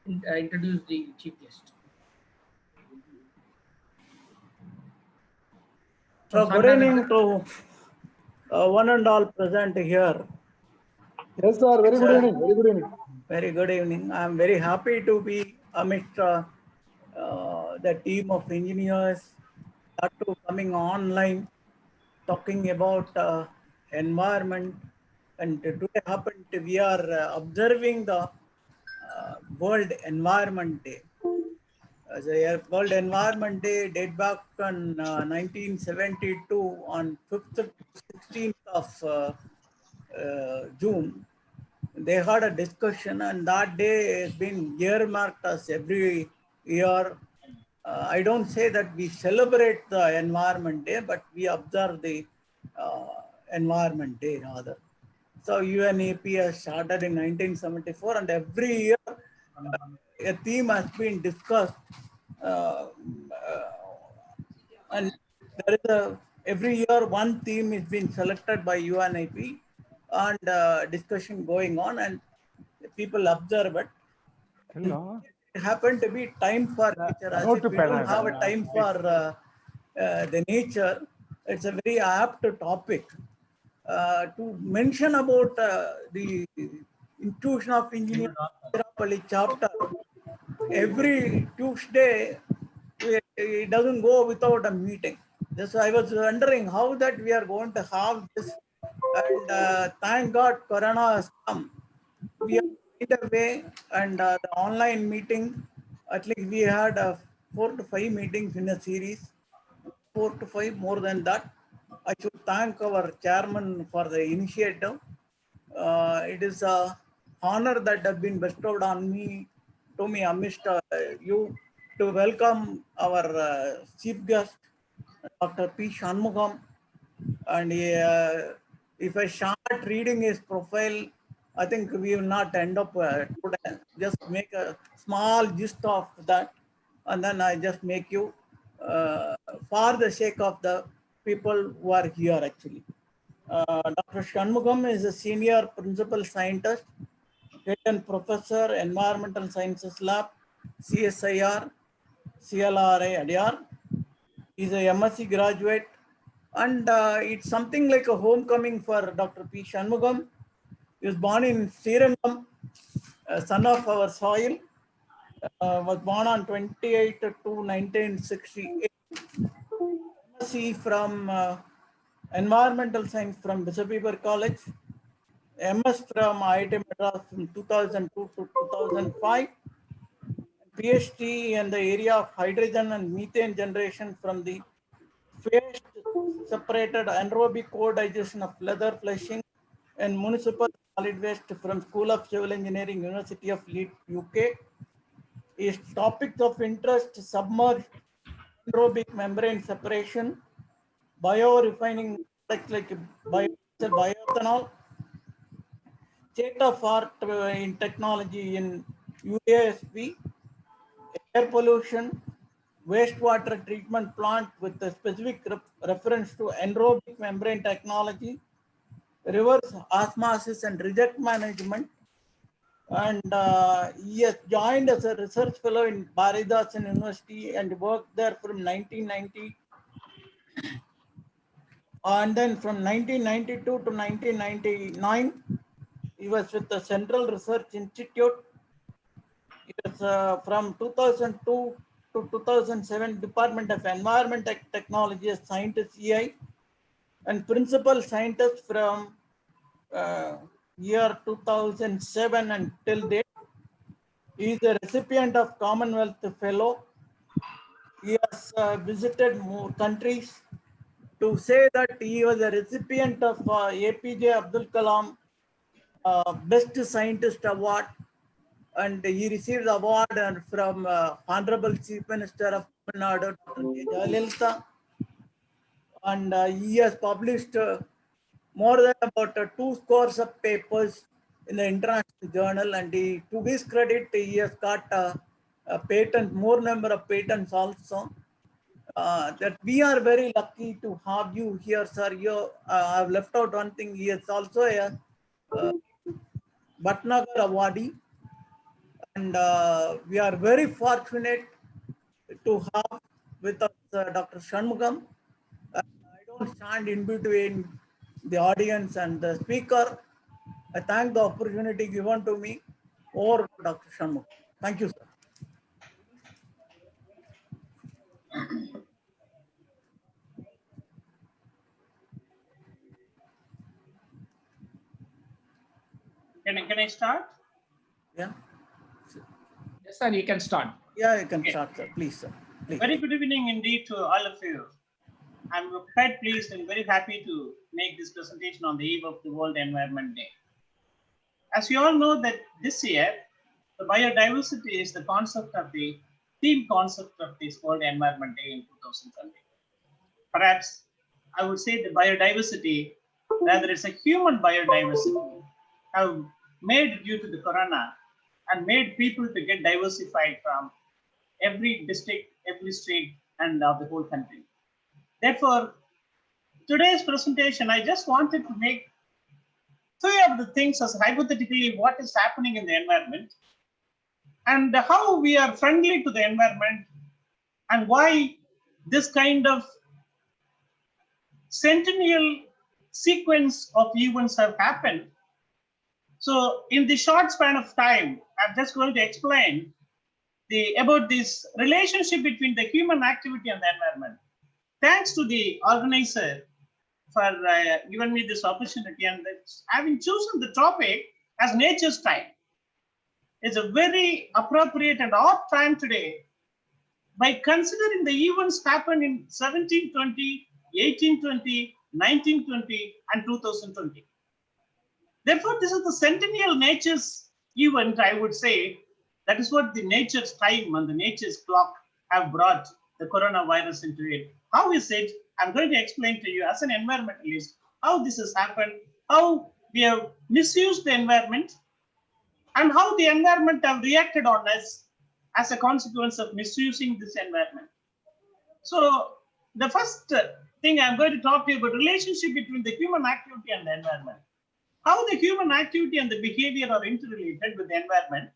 introduce the chief guest. So, Good evening to one and all present here. Yes, sir. Very good evening. Very good evening. Very good evening. I am very happy to be amidst the team of engineers that too coming online talking about environment. And today happened we are observing the World Environment Day. The World Environment Day date back on 1972 on 5th to 16th of June. They had a discussion, and that day has been earmarked as every year. I don't say that we celebrate the Environment Day, but we observe the Environment Day rather. So UNEP has started in 1974, and every year a theme has been discussed, uh, uh, and there is every year one theme is being selected by UNEP, and discussion going on, and people observe it. Hello. It happened to be time for nature. As if we don't have a time for the nature, it's a very apt topic to mention about the inclusion of engineering chapter. Every Tuesday, it doesn't go without a meeting. Just I was wondering how that we are going to have this, and thank God Corona has come. We are right away, and the online meeting, at least we had 4 to 5 meetings in a series, 4 to 5 more than that. I should thank our chairman for the initiative. It is a honor that has been bestowed on me, to me amidst you, to welcome our chief guest, Dr.P.Shanmugam. And if I start reading his profile, I think we will not end up today. Just make a small gist of that, and then I just make you for the sake of the people who are here actually. Dr. Shanmugam is a senior principal scientist, head and professor, Environmental Sciences Lab, CSIR, CLRA, Adyar. He's a MSc graduate, and it's something like a homecoming for Dr. P. Shanmugam. He was born in Srirangam, son of our soil, was born on 28 to 1968. MSc from Environmental Science from Bishop College, MS from IIT Madras from 2002 to 2005, PhD in the area of hydrogen and methane generation from the phased separated anaerobic co-digestion of leather fleshing and municipal solid waste from School of Civil Engineering, University of Leeds, UK. His topics of interest: submerged anaerobic membrane separation, biorefining products like bioethanol, state of art in technology in UASP, air pollution, wastewater treatment plant with a specific reference to anaerobic membrane technology, reverse osmosis and reject management. And he has joined as a research fellow in Baridasan University and worked there from 1990. And then from 1992 to 1999, he was with the Central Research Institute. He was from 2002 to 2007, Department of Environment Technology as scientist EI, and principal scientist from year 2007 until date. He is a recipient of Commonwealth Fellow. He has visited more countries. To say that he was a recipient of APJ Abdul Kalam Best Scientist Award, and he received the award from Honorable Chief Minister of Tamil Nadu, Dr. K. Jayalalitha, and he has published more than about 2 scores of papers in the international journal, and he, to his credit, he has got a patent, more number of patents also. That we are very lucky to have you here, sir. You, I've left out one thing. He is also a Bhatnagar awardee. And we are very fortunate to have with us Dr. Shanmugam. I don't stand in between the audience and the speaker. I thank the opportunity given to me. Over to Dr. Shanmugam. Thank you, sir. Can I start? Yeah. Yes, sir, you can start. Yeah, you can start, sir. Please, sir. Please. Very good evening indeed to all of you. I'm quite pleased and very happy to make this presentation on the eve of the World Environment Day. As you all know that this year, the biodiversity is the concept of the theme concept of this World Environment Day in 2020. Perhaps I would say the biodiversity, rather it's a human biodiversity, have made due to the corona and made people to get diversified from every district, every state, and of the whole country. Therefore, today's presentation, I just wanted to make three of the things as hypothetically what is happening in the environment and how we are friendly to the environment and why this kind of centennial sequence of events have happened. So in the short span of time, I'm just going to explain about this relationship between the human activity and the environment. Thanks to the organizer for giving me this opportunity and having chosen the topic as nature's time. It's a very appropriate and odd time today by considering the events happened in 1720, 1820, 1920, and 2020. Therefore, this is the centennial nature's event, I would say. That is what the nature's time and the nature's clock have brought the coronavirus into it. How is it? I'm going to explain to you as an environmentalist how this has happened, how we have misused the environment, and how the environment have reacted on us as a consequence of misusing this environment. So the first thing I'm going to talk to you about relationship between the human activity and the environment. How the human activity and the behavior are interrelated with the environment.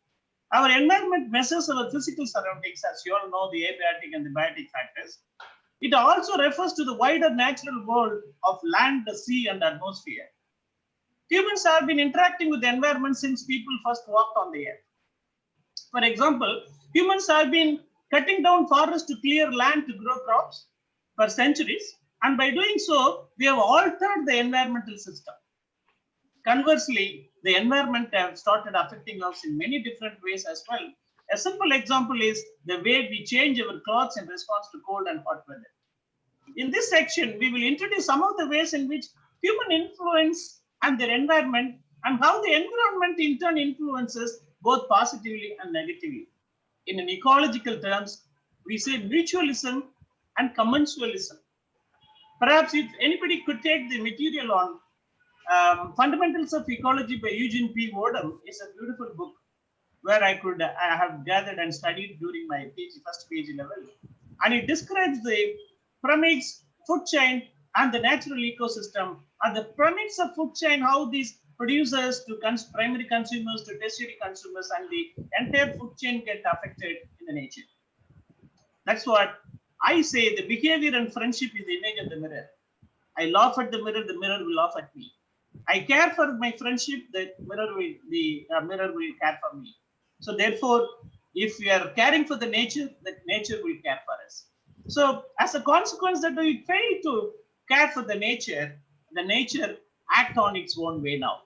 Our environment measures our physical surroundings, as you all know, the abiotic and the biotic factors. It also refers to the wider natural world of land, the sea, and atmosphere. Humans have been interacting with the environment since people first walked on the earth. For example, humans have been cutting down forests to clear land to grow crops for centuries, and by doing so, we have altered the environmental system. Conversely, the environment have started affecting us in many different ways as well. A simple example is the way we change our clothes in response to cold and hot weather. In this section, we will introduce some of the ways in which human influence and their environment and how the environment in turn influences both positively and negatively. In an ecological terms, we say mutualism and commensalism. Perhaps if anybody could take the material on Fundamentals of Ecology by Eugene P. Wodum is a beautiful book where I have gathered and studied during my first PhD level. And it describes the pyramids, food chain, and the natural ecosystem. And the pyramids of food chain, how these producers to primary consumers to tertiary consumers and the entire food chain get affected in the nature. That's what I say. The behavior and friendship is the image of the mirror. I laugh at the mirror will laugh at me. I care for my friendship, the mirror will care for me. So therefore, if we are caring for the nature will care for us. So as a consequence that we fail to care for the nature act on its own way now.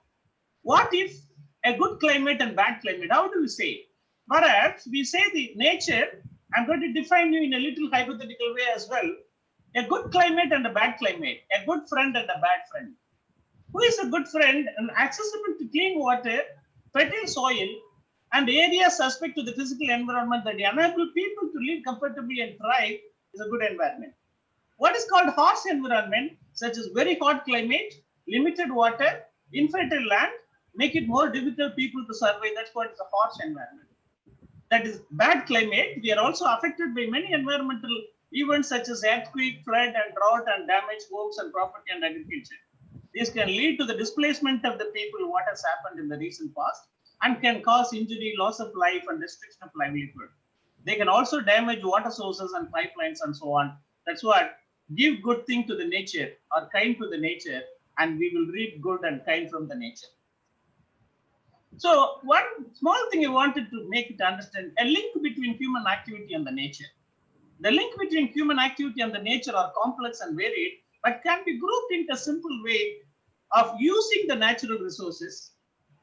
What if a good climate and bad climate? How do we say? Perhaps we say the nature, I'm going to define you in a little hypothetical way as well. A good climate and a bad climate, a good friend and a bad friend. Who is a good friend and accessible to clean water, fertile soil, and areas suspect to the physical environment that enable people to live comfortably and thrive is a good environment. What is called harsh environment, such as very hot climate, limited water, infertile land, make it more difficult people to survive. That's what is a harsh environment. That is bad climate. We are also affected by many environmental events such as earthquake, flood, and drought, and damage homes and property and agriculture. This can lead to the displacement of the people, what has happened in the recent past. and can cause injury, loss of life, and destruction of livelihood. They can also damage water sources and pipelines and so on. That's what give good thing to the nature or kind to the nature, and we will reap good and kind from the nature. So one small thing I wanted to make it understand, a link between human activity and the nature. The link between human activity and the nature are complex and varied, but can be grouped into a simple way of using the natural resources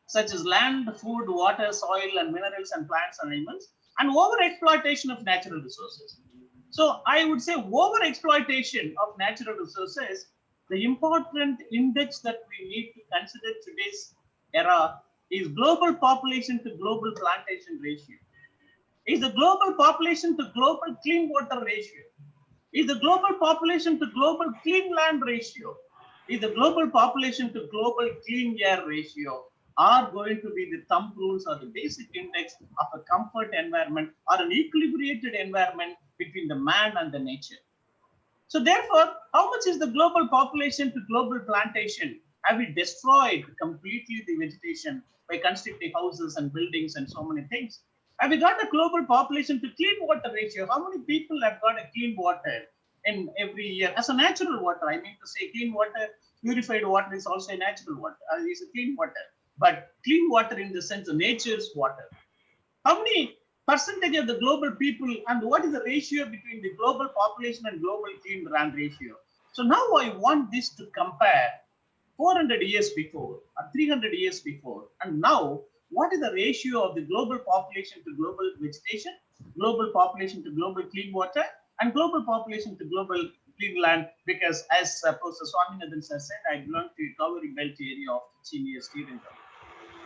such as land, food, water, soil, and minerals, and plants and animals, and over-exploitation of natural resources. So I would say over-exploitation of natural resources, the important index that we need to consider today's era is global population to global plantation ratio. Is the global population to global clean water ratio? Is the global population to global clean land ratio? Is the global population to global clean air ratio are going to be the thumb rules or the basic index of a comfort environment or an equilibrated environment between the man and the nature. So therefore, how much is the global population to global plantation? Have we destroyed completely the vegetation by constructing houses and buildings and so many things? Have we got a global population to clean water ratio? How many people have got a clean water in every year as a natural water? I mean to say clean water, purified water is also a natural water, is a clean water. But clean water in the sense of nature's water. How many percentage of the global people and what is the ratio between the global population and global clean land ratio? So now I want this to compare 400 years before or 300 years before and now what is the ratio of the global population to global vegetation, global population to global clean water, and global population to global clean land? Because as Professor Swaminathan has said, I belong to a Kaveri belt area of Chennai Steering.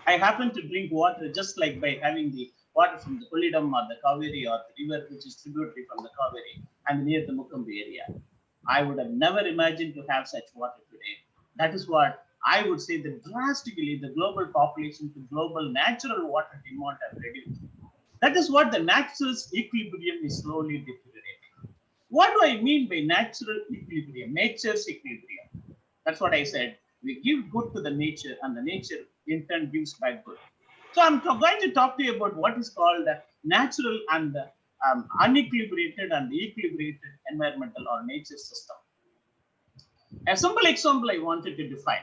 I happen to drink water just like by having the water from the Kollidam or the Kaveri or the river which is tributary from the Kaveri and near the Mukambi area. I would have never imagined to have such water today. That is what I would say that drastically the global population to global natural water demand have reduced. That is what the natural equilibrium is slowly deteriorating. What do I mean by natural equilibrium? Nature's equilibrium. That's what I said. We give good to the nature and the nature in turn gives back good. So I'm going to talk to you about what is called the natural and the unequilibrated and the equilibrated environmental or nature system. A simple example I wanted to define.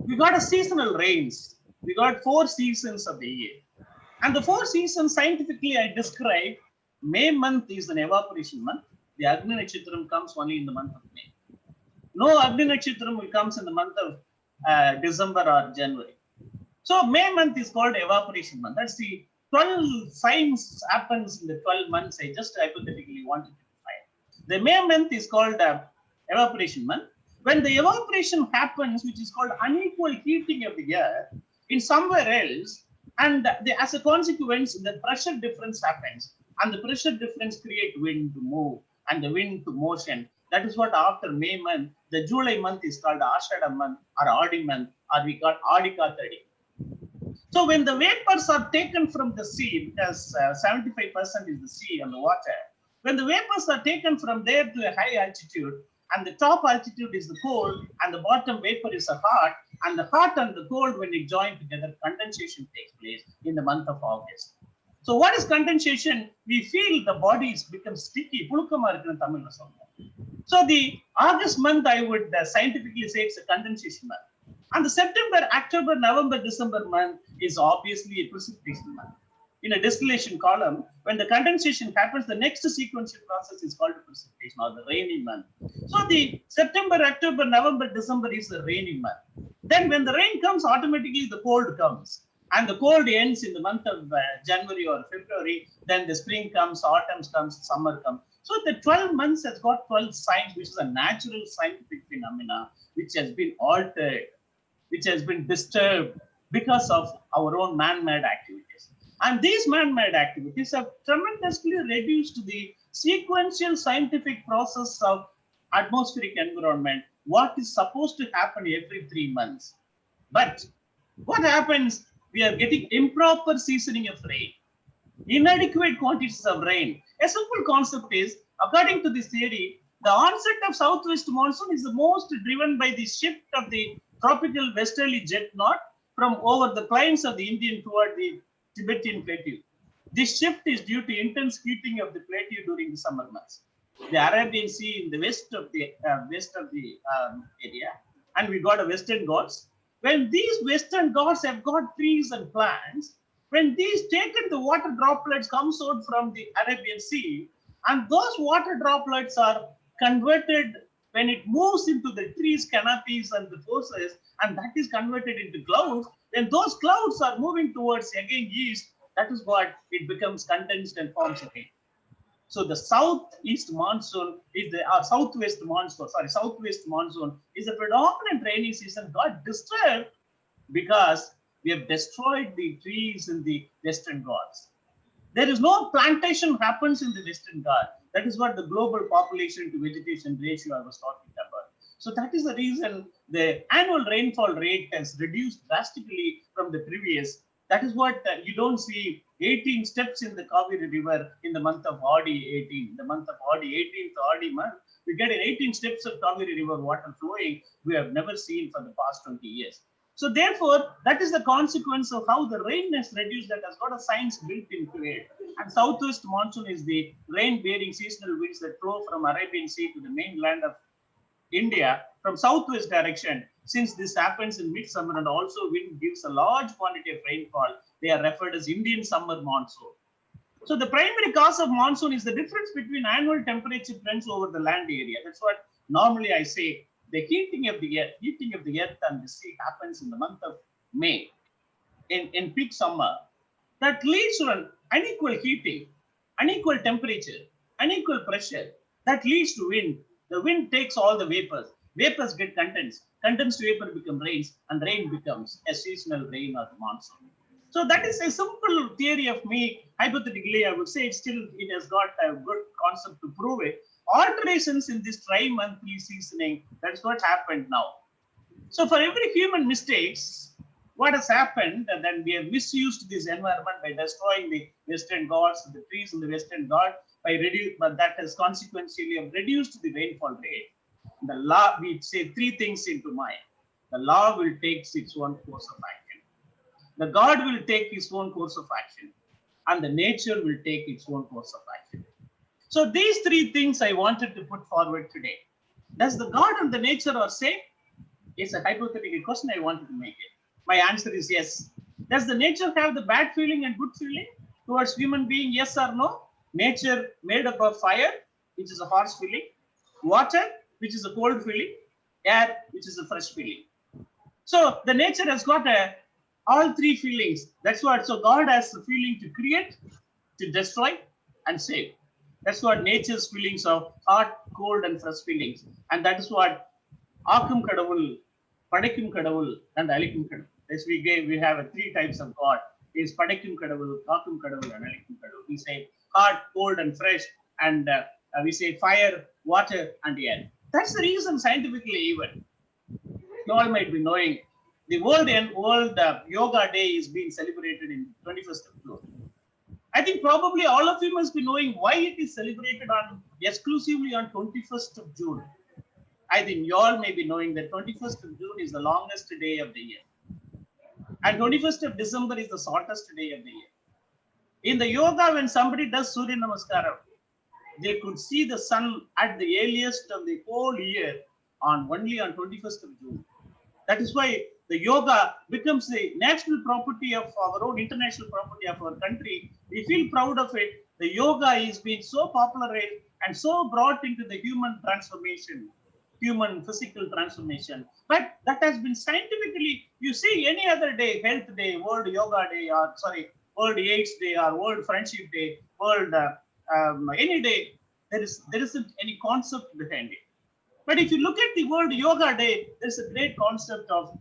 We got a seasonal rains. We got 4 seasons of the year. And the 4 seasons scientifically I describe, May month is an evaporation month. The Agni Nakshitram comes only in the month of May. No Agni Nakshitram comes in the month of December or January. So May month is called evaporation month. That's the 12 signs happens in the 12 months. I just hypothetically wanted to define. The May month is called evaporation month. When the evaporation happens, which is called unequal heating of the air in somewhere else, and as a consequence, the pressure difference happens, and the pressure difference create wind to move and the wind to motion. That is what after May month, the July month is called Ashada month or Adi month, or we call Adika 30. So when the vapors are taken from the sea, because 75% is the sea and the water, when the vapors are taken from there to a high altitude, and the top altitude is the cold, and the bottom vapor is a hot, and the hot and the cold, when they join together, condensation takes place in the month of August. So what is condensation? We feel the bodies become sticky. So the August month, I would scientifically say it's a condensation month. And the September, October, November, December month is obviously a precipitation month. In a distillation column, when the condensation happens, the next sequential process is called precipitation or the rainy month. So the September, October, November, December is the rainy month. Then when the rain comes, automatically the cold comes. And the cold ends in the month of January or February. Then the spring comes, autumn comes, summer comes. So the 12 months has got 12 signs, which is a natural scientific phenomena, which has been altered, which has been disturbed because of our own man-made activities. And these man-made activities have tremendously reduced the sequential scientific process of atmospheric environment, what is supposed to happen every 3 months. But what happens? We are getting improper seasoning of rain, inadequate quantities of rain. A simple concept is, according to this theory, the onset of southwest monsoon is the most driven by the shift of the tropical westerly jet north from over the plains of the Indian toward the Tibetan plateau. This shift is due to intense heating of the plateau during the summer months. The Arabian Sea in the west of the area, and we got a Western Ghats. When these Western Ghats have got trees and plants, when these taken the water droplets comes out from the Arabian Sea, and those water droplets are converted when it moves into the trees, canopies, and the forces, and that is converted into clouds. When those clouds are moving towards again east, that is what it becomes condensed and forms again. So the southwest monsoon is southwest monsoon is a predominant rainy season got disturbed because we have destroyed the trees in the Western Ghats. There is no plantation happens in the Western Ghats. That is what the global population to vegetation ratio I was talking about. So that is the reason the annual rainfall rate has reduced drastically from the previous. That is what you don't see 18 steps in the Kaveri River in the month of Audi 18. The month of Audi, 18th Audi month, we get 18 steps of Kaveri River water flowing we have never seen for the past 20 years. So therefore, that is the consequence of how the rain has reduced, that has got a science built into it. And southwest monsoon is the rain-bearing seasonal winds that flow from Arabian Sea to the mainland of India from southwest direction. Since this happens in midsummer and also wind gives a large quantity of rainfall, they are referred as Indian summer monsoon. So the primary cause of monsoon is the difference between annual temperature trends over the land area. That's what normally I say. The heating of the earth and the sea happens in the month of May in peak summer. That leads to an unequal heating, unequal temperature, unequal pressure. That leads to wind. The wind takes all the vapors. Vapors get condensed. Condensed vapor becomes rains, and rain becomes a seasonal rain or monsoon. So that is a simple theory of me. Hypothetically, I would say it has got a good concept to prove it. Alterations in this tri-monthly seasoning, that's what happened now. So for every human mistakes, what has happened, and then we have misused this environment by destroying the Western Ghats, the trees in the Western Ghats, but that has consequently reduced the rainfall rate. The law, we say three things into mind. The law will take its own course of action. The God will take his own course of action, and the nature will take its own course of action. So these three things I wanted to put forward today. Does the God and the nature are same? It's a hypothetical question I wanted to make it. My answer is yes. Does the nature have the bad feeling and good feeling towards human being? Yes or no? Nature made up of fire, which is a harsh feeling, water, which is a cold feeling, air, which is a fresh feeling. So the nature has got all three feelings. That's what. So God has the feeling to create, to destroy, and save. That's what nature's feelings of hot, cold, and fresh feelings. And that is what Akum Kadavul, Padakum Kadavul, and Alikum Kadavul. As we have three types of God. Is Padakum Kadavul, Akum Kadavul, and Alikum Kadavul. We say hot, cold, and fresh, and we say fire, water, and air. That's the reason scientifically even. You all might be knowing the World Yoga Day is being celebrated in 21st of June. I think probably all of you must be knowing why it is celebrated exclusively on 21st of June. I think you all may be knowing that 21st of June is the longest day of the year. And 21st of December is the shortest day of the year. In the yoga, when somebody does Surya Namaskaram, they could see the sun at the earliest of the whole year only on 21st of June. That is why the yoga becomes the national property of our own, international property of our country. We feel proud of it. The yoga is being so popularized and so brought into the human transformation, human physical transformation. But that has been scientifically, you see any other day, Health Day, World Yoga Day, World AIDS Day, or World Friendship Day, World any day, there isn't any concept behind it. But if you look at the World Yoga Day, there's a great concept of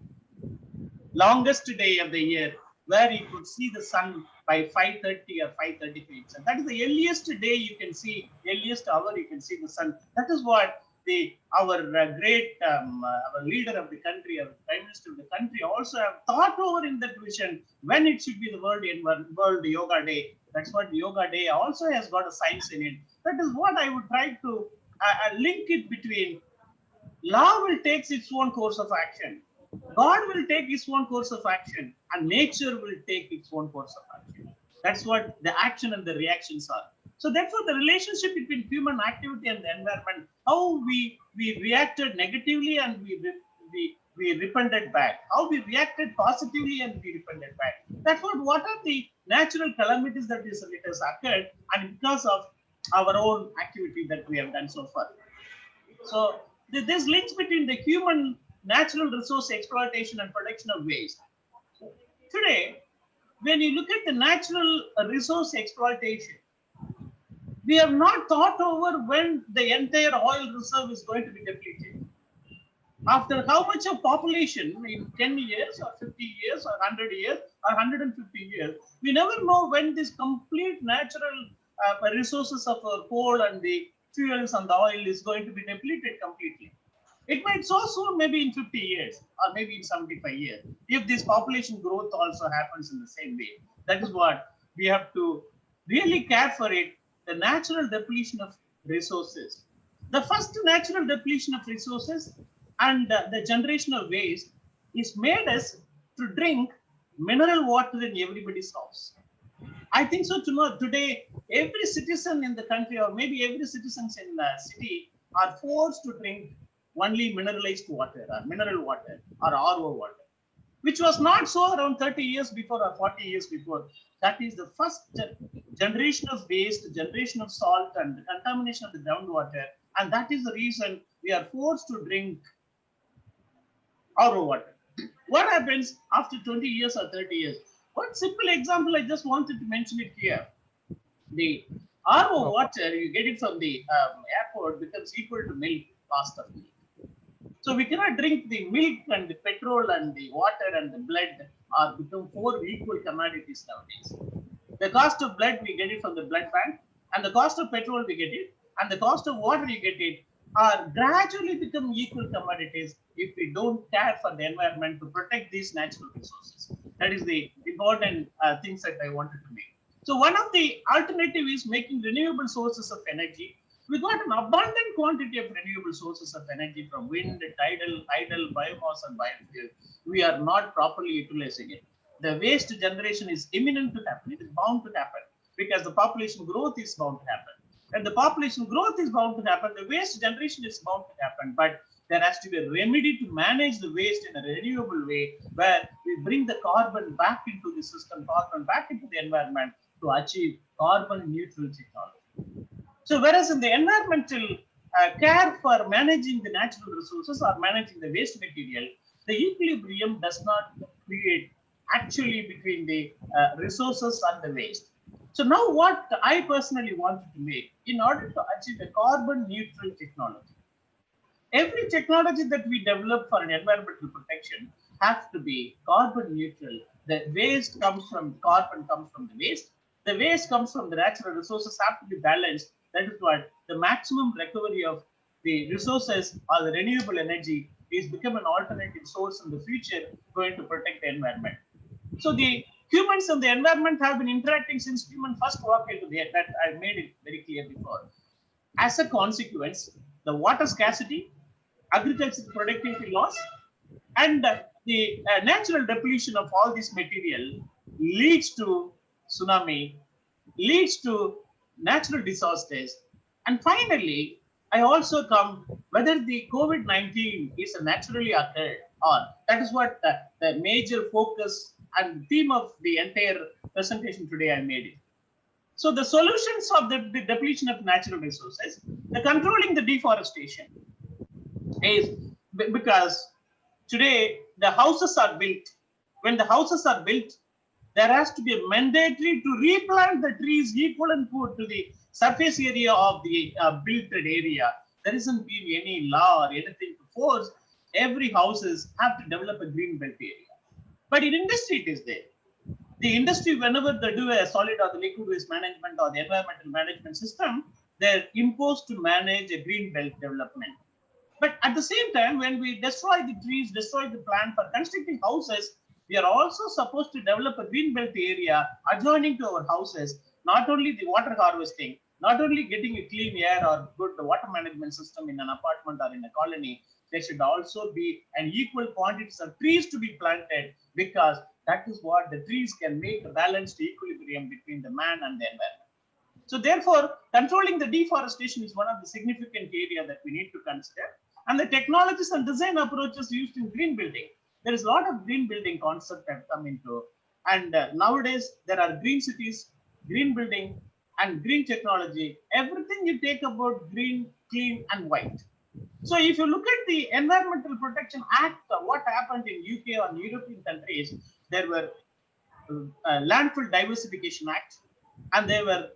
longest day of the year, where you could see the sun by 5:30 or 5:35. So that is the earliest day you can see, earliest hour you can see the sun. That is what our leader of the country, our Prime Minister of the country also have thought over in that vision when it should be the World Yoga Day. That's what Yoga Day also has got a science in it. That is what I would try to link it between. Law will take its own course of action. God will take his own course of action and nature will take its own course of action. That's what the action and the reactions are. So therefore, the relationship between human activity and the environment, how we reacted negatively and we repented back, how we reacted positively and we repented back. That's what are the natural calamities that it has occurred, and because of our own activity that we have done so far. So there's links between the human natural resource exploitation and production of waste. Today, when you look at the natural resource exploitation, we have not thought over when the entire oil reserve is going to be depleted. After how much of population in 10 years or 50 years or 100 years or 150 years, we never know when this complete natural resources of our coal and the fuels and the oil is going to be depleted completely. It might so soon, maybe in 50 years or maybe in 75 years, if this population growth also happens in the same way. That is what we have to really care for it, the natural depletion of resources. The first natural depletion of resources and the generation of waste is made us to drink mineral water in everybody's house. I think so today, every citizen in the country or maybe every citizens in the city are forced to drink only mineralized water or mineral water or RO water, which was not so around 30 years before or 40 years before. That is the first generation of waste, generation of salt and contamination of the groundwater. And that is the reason we are forced to drink RO water. What happens after 20 years or 30 years? One simple example, I just wanted to mention it here. The RO water, you get it from the airport, becomes equal to milk, cost of milk. So we cannot drink the milk and the petrol and the water and the blood are become 4 equal commodities nowadays. The cost of blood, we get it from the blood bank, and the cost of petrol, we get it, and the cost of water, you get it, are gradually become equal commodities if we don't care for the environment to protect these natural resources. That is the important things that I wanted to make. So one of the alternative is making renewable sources of energy. We got an abundant quantity of renewable sources of energy from wind, tidal, biomass, and biofuel. We are not properly utilizing it. The waste generation is imminent to happen. It is bound to happen because the population growth is bound to happen. When the population growth is bound to happen, the waste generation is bound to happen. But there has to be a remedy to manage the waste in a renewable way where we bring the carbon back into the system, carbon back into the environment to achieve carbon neutral technology. So whereas in the environmental care for managing the natural resources or managing the waste material, the equilibrium does not create actually between the resources and the waste. So now what I personally wanted to make in order to achieve a carbon neutral technology, every technology that we develop for an environmental protection has to be carbon neutral. The waste comes from carbon, comes from the waste. The waste comes from the natural resources, have to be balanced. That is what the maximum recovery of the resources or the renewable energy is become an alternative source in the future going to protect the environment. So the humans and the environment have been interacting since human first walked into the earth. That I made it very clear before. As a consequence, the water scarcity, agricultural productivity loss, and the natural depletion of all this material leads to tsunami, leads to natural disasters. And finally, I also come whether the COVID-19 is a naturally occurred or that is what the major focus and theme of the entire presentation today I made it. So the solutions of the depletion of natural resources, the controlling the deforestation is because today the houses are built. When the houses are built, there has to be a mandatory to replant the trees equivalent to the surface area of the built area. There isn't been any law or anything to force every houses have to develop a green belt area. But in industry, it is there. The industry, whenever they do a solid or the liquid waste management or the environmental management system, they're imposed to manage a green belt development. But at the same time, when we destroy the trees, destroy the plant for constructing houses, we are also supposed to develop a green belt area adjoining to our houses, not only the water harvesting, not only getting a clean air or good water management system in an apartment or in a colony, there should also be an equal quantities of trees to be planted, because that is what the trees can make a balanced equilibrium between the man and the environment. So therefore, controlling the deforestation is one of the significant area that we need to consider. And the technologies and design approaches used in green building. There is a lot of green building concept that come into, and nowadays there are green cities, green building, and green technology. Everything you take about green, clean, and white. So if you look at the Environmental Protection Act, what happened in UK or European countries, there were Landfill Diversification Act, and there were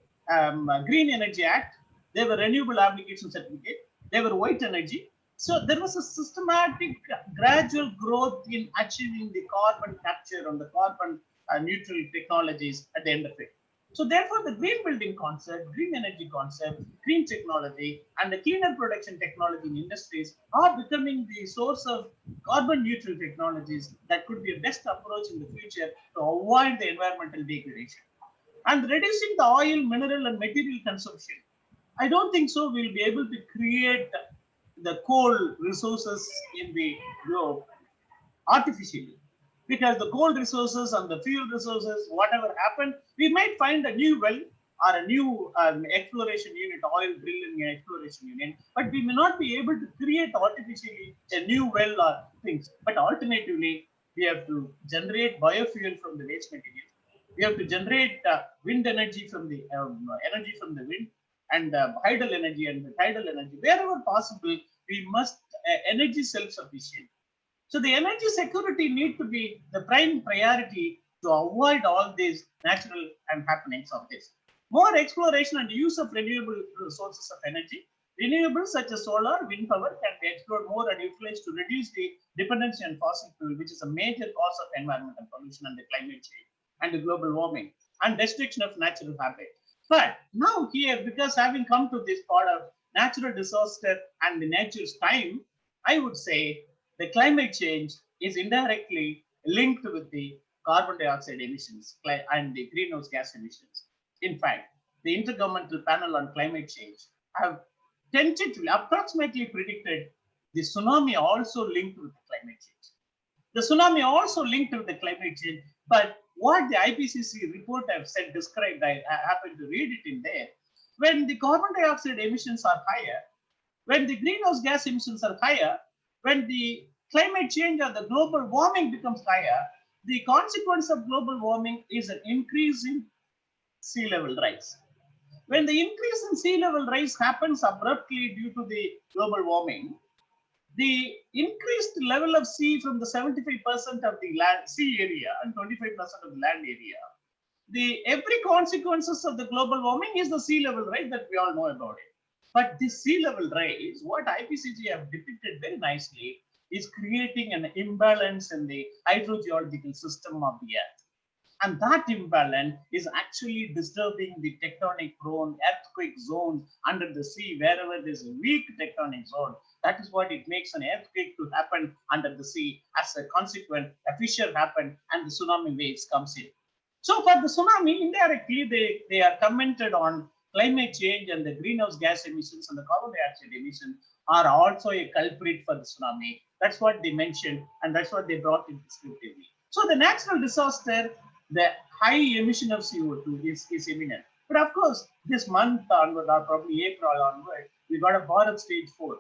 Green Energy Act, there were Renewable Application Certificate, there were White Energy. So there was a systematic gradual growth in achieving the carbon capture on the carbon neutral technologies at the end of it. So therefore, the green building concept, green energy concept, green technology, and the cleaner production technology in industries are becoming the source of carbon neutral technologies that could be a best approach in the future to avoid the environmental degradation. And reducing the oil, mineral, and material consumption. I don't think so we'll be able to create the coal resources in the globe artificially, because the coal resources and the fuel resources, whatever happened, we might find a new well or a new exploration unit, oil drilling exploration unit, but we may not be able to create artificially a new well or things. But alternatively, we have to generate biofuel from the waste material. We have to generate wind energy from the energy from the wind, and hydel energy and the tidal energy. Wherever possible, we must energy self-sufficient. So the energy security need to be the prime priority to avoid all these natural and happenings of this. More exploration and use of renewable sources of energy. Renewables such as solar, wind power can be explored more and utilized to reduce the dependency on fossil fuel, which is a major cause of environmental pollution and the climate change and the global warming and destruction of natural habitat. But now here, because having come to this part of natural disaster and the nature's time, I would say the climate change is indirectly linked with the carbon dioxide emissions and the greenhouse gas emissions. In fact, the Intergovernmental Panel on Climate Change have tentatively, approximately predicted the tsunami also linked with the climate change. The tsunami also linked with the climate change, but what the IPCC report have said, described, I happened to read it in there. When the carbon dioxide emissions are higher, when the greenhouse gas emissions are higher, when the climate change or the global warming becomes higher, the consequence of global warming is an increase in sea level rise. When the increase in sea level rise happens abruptly due to the global warming, the increased level of sea from the 75% of the land sea area and 25% of the land area, every consequences of the global warming is the sea level rise that we all know about it. But this sea level rise, what IPCC have depicted very nicely, is creating an imbalance in the hydrogeological system of the earth. And that imbalance is actually disturbing the tectonic prone earthquake zones under the sea. Wherever there's a weak tectonic zone, that is what it makes an earthquake to happen under the sea. As a consequence, a fissure happened and the tsunami waves comes in. So for the tsunami, indirectly, they are commented on climate change, and the greenhouse gas emissions and the carbon dioxide emissions are also a culprit for the tsunami. That's what they mentioned, and that's what they brought in descriptively. So the natural disaster, the high emission of CO2 is imminent. But of course, this month onward, or probably April onward, we got a Bharat stage 4.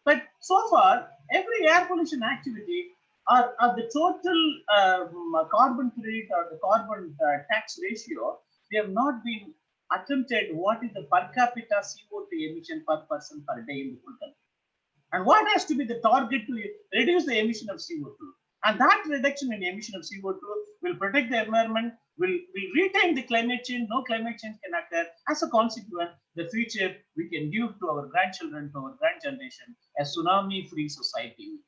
But so far, every air pollution activity or the total carbon credit or the carbon tax ratio, they have not been attempted what is the per capita CO2 emission per person per day in the full country. And what has to be the target to reduce the emission of CO2? And that reduction in emission of CO2 will protect the environment, will retain the climate change. No climate change can occur. As a consequence, the future we can give to our grandchildren, to our grand generation, a tsunami-free society.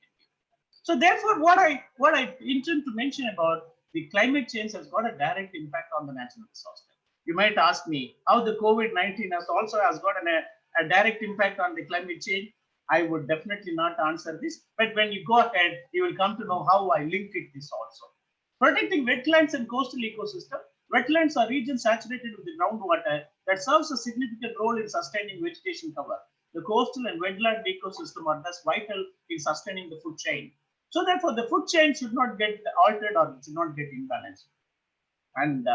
So therefore, what I intend to mention about the climate change has got a direct impact on the natural disaster. You might ask me how the COVID-19 has got a direct impact on the climate change. I would definitely not answer this, but when you go ahead, you will come to know how I link it this also. Protecting wetlands and coastal ecosystem. Wetlands are regions saturated with the groundwater that serves a significant role in sustaining vegetation cover. The coastal and wetland ecosystem are thus vital in be sustaining the food chain. So therefore, the food chain should not get altered or should not get imbalanced. And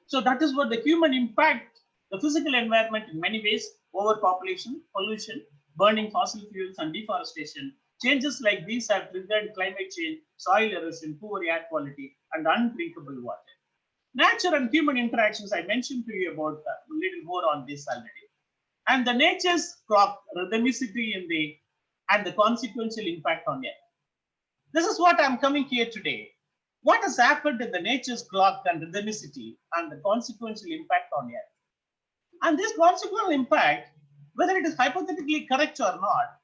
so that is what the human impact, the physical environment in many ways, overpopulation, pollution, burning fossil fuels and deforestation. Changes like these have triggered climate change, soil erosion, poor air quality, and undrinkable water. Nature and human interactions, I mentioned to you about a little more on this already. And the nature's clock, rhythmicity in the and the consequential impact on Earth. This is what I'm coming here today. What has happened in the nature's clock and rhythmicity and the consequential impact on Earth? And this consequential impact, whether it is hypothetically correct or not,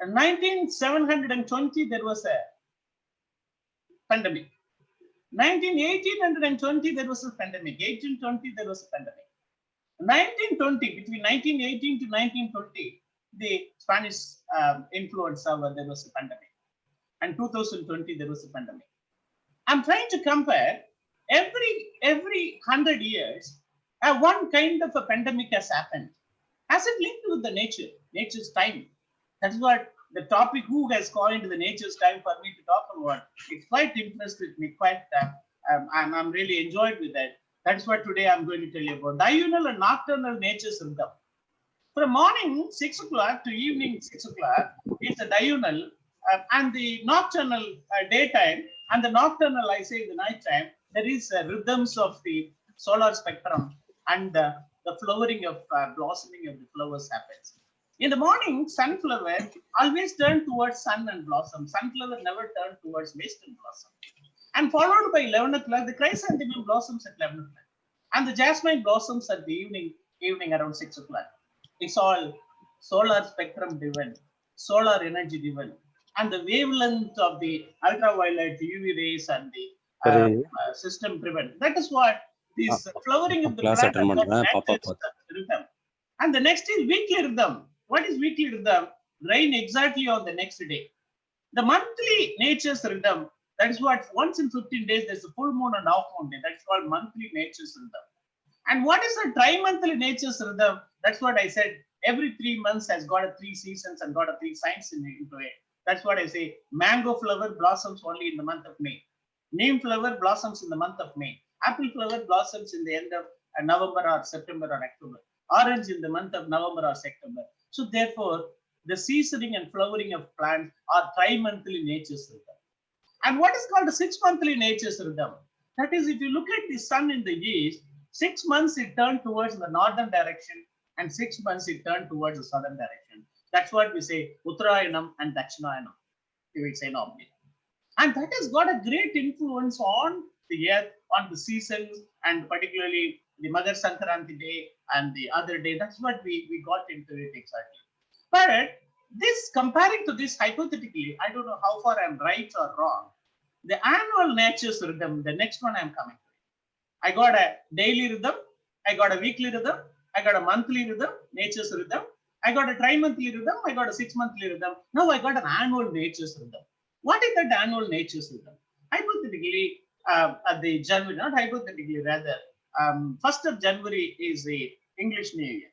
in 19720 there was a pandemic. 1820 there was a pandemic. 1820 there was a pandemic. 1920, between 1918 to 1920, the Spanish influenza, there was a pandemic. And 2020 there was a pandemic. I'm trying to compare every 100 years, one kind of a pandemic has happened. Has it linked with the nature's time? That's what the topic who has coined the nature's time for me to talk about. It's quite interested me, quite, I'm really enjoyed with that. That's what today I'm going to tell you about. Diurnal and nocturnal nature's rhythm. From morning 6 o'clock to evening 6 o'clock, it's a diurnal, and the nocturnal daytime, and the nocturnal, I say the night time, there is rhythms of the solar spectrum, and the flowering of blossoming of the flowers happens. In the morning, sunflower always turn towards sun and blossom. Sunflower never turn towards waste and blossom. And followed by 11 o'clock, the chrysanthemum blossoms at 11 o'clock. And the jasmine blossoms at the evening around 6 o'clock. It's all solar spectrum driven, solar energy driven. And the wavelength of the ultraviolet UV rays and the system driven. That is what this flowering of the plant rhythm. And the next is weekly rhythm. What is weekly rhythm? Rain exactly on the next day. The monthly nature's rhythm, that is what once in 15 days there's a full moon and half moon day. That's called monthly nature's rhythm. And what is the tri-monthly nature's rhythm? That's what I said. Every 3 months has got a 3 seasons and got a 3 signs into it. That's what I say. Mango flower blossoms only in the month of May. Neem flower blossoms in the month of May. Apple flower blossoms in the end of November or September or October. Orange in the month of November or September. So therefore, the seasoning and flowering of plants are tri-monthly nature's rhythm. And what is called a 6-monthly nature's rhythm? That is, if you look at the sun in the east, 6 months it turned towards the northern direction and 6 months it turned towards the southern direction. That's what we say, Uttarayanam and Dakshinayanam, we say normally. And that has got a great influence on the earth, on the seasons, and particularly the Madhur Sankranti day and the other day. That's what we got into it exactly. But this, comparing to this hypothetically, I don't know how far I'm right or wrong. The annual nature's rhythm, the next one I'm coming to. I got a daily rhythm, I got a weekly rhythm, I got a monthly rhythm, nature's rhythm, I got a tri-monthly rhythm, I got a 6-monthly rhythm. Now I got an annual nature's rhythm. What is that annual nature's rhythm? Hypothetically, at the January, not hypothetically, rather, 1st of January is the English New Year.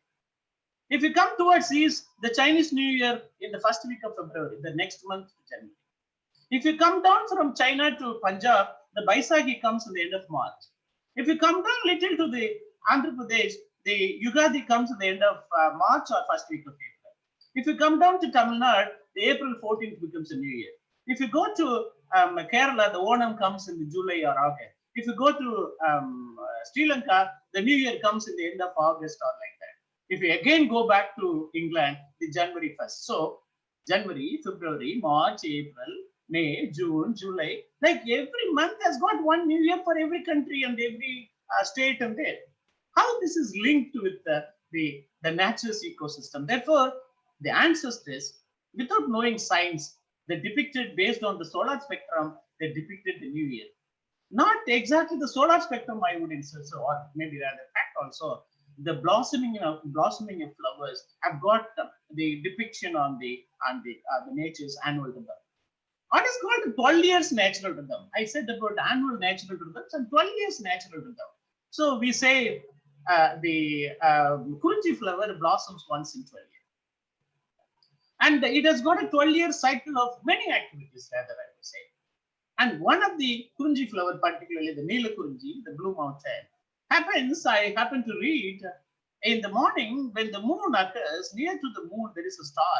If you come towards East, the Chinese New Year in the first week of February, the next month, January. If you come down from China to Punjab, the Baisakhi comes in the end of March. If you come down little to the Andhra Pradesh, the Yugadi comes at the end of March or first week of April. If you come down to Tamil Nadu, the April 14th becomes a New Year. If you go to Kerala, the Onam comes in the July or August. If you go to Sri Lanka, the New Year comes in the end of August or like that. If you again go back to England, the January 1st. So January, February, March, April, May, June, July, like every month has got one New Year for every country and every state and there. How this is linked with the nature's ecosystem. Therefore, the ancestors, without knowing science, they depicted based on the solar spectrum, they depicted the New Year. Not exactly the solar spectrum, I would insist, or maybe rather fact also, the blossoming of flowers have got the depiction on the nature's annual rhythm. What is called 12 years natural rhythm? I said about annual natural rhythms and 12 years natural rhythm. So we say the Kurunji flower blossoms once in 12 years. And it has got a 12-year cycle of many activities, rather, I would say. And one of the Kurunji flower, particularly the Neela Kurunji, the blue mountain, I happen to read in the morning when the moon occurs, near to the moon, there is a star.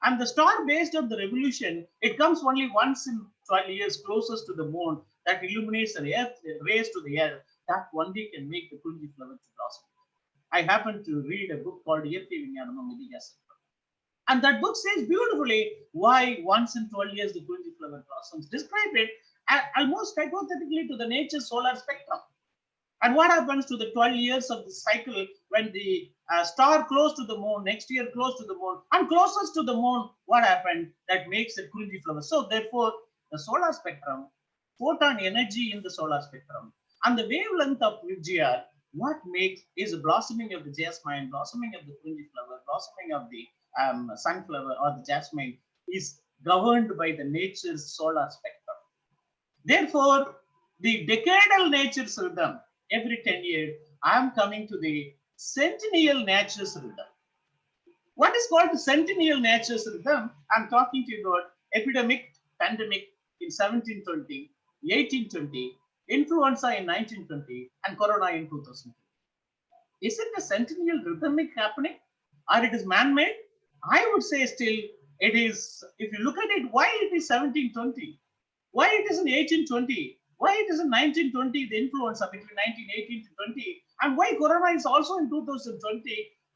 And the star based on the revolution, it comes only once in 12 years closest to the moon that illuminates the earth, rays to the earth. That one day can make the Kurunji flower to blossom. I happen to read a book called Iyarkai Vignanamam Idihasam. And that book says beautifully why once in 12 years the Kurunji flower blossoms. Describe it almost hypothetically to the nature solar spectrum. And what happens to the 12 years of the cycle when the star close to the moon, next year close to the moon, and closest to the moon, what happened that makes a Kurunji flower? So therefore, the solar spectrum, photon energy in the solar spectrum, and the wavelength of VGR, what makes is a blossoming of the jasmine, blossoming of the Kurunji flower, blossoming of the sunflower or the jasmine is governed by the nature's solar spectrum. Therefore, the decadal nature's rhythm, every 10 years, I am coming to the centennial nature's rhythm. What is called the centennial nature's rhythm? I'm talking to you about epidemic, pandemic in 1720, 1820, influenza in 1920, and corona in 2020. Is it a centennial rhythmic happening, or it is man-made? I would say still it is. If you look at it, why it is 1720, why it is in 1820, why it is in 1920, the influenza between 1918 to 20, and why corona is also in 2020.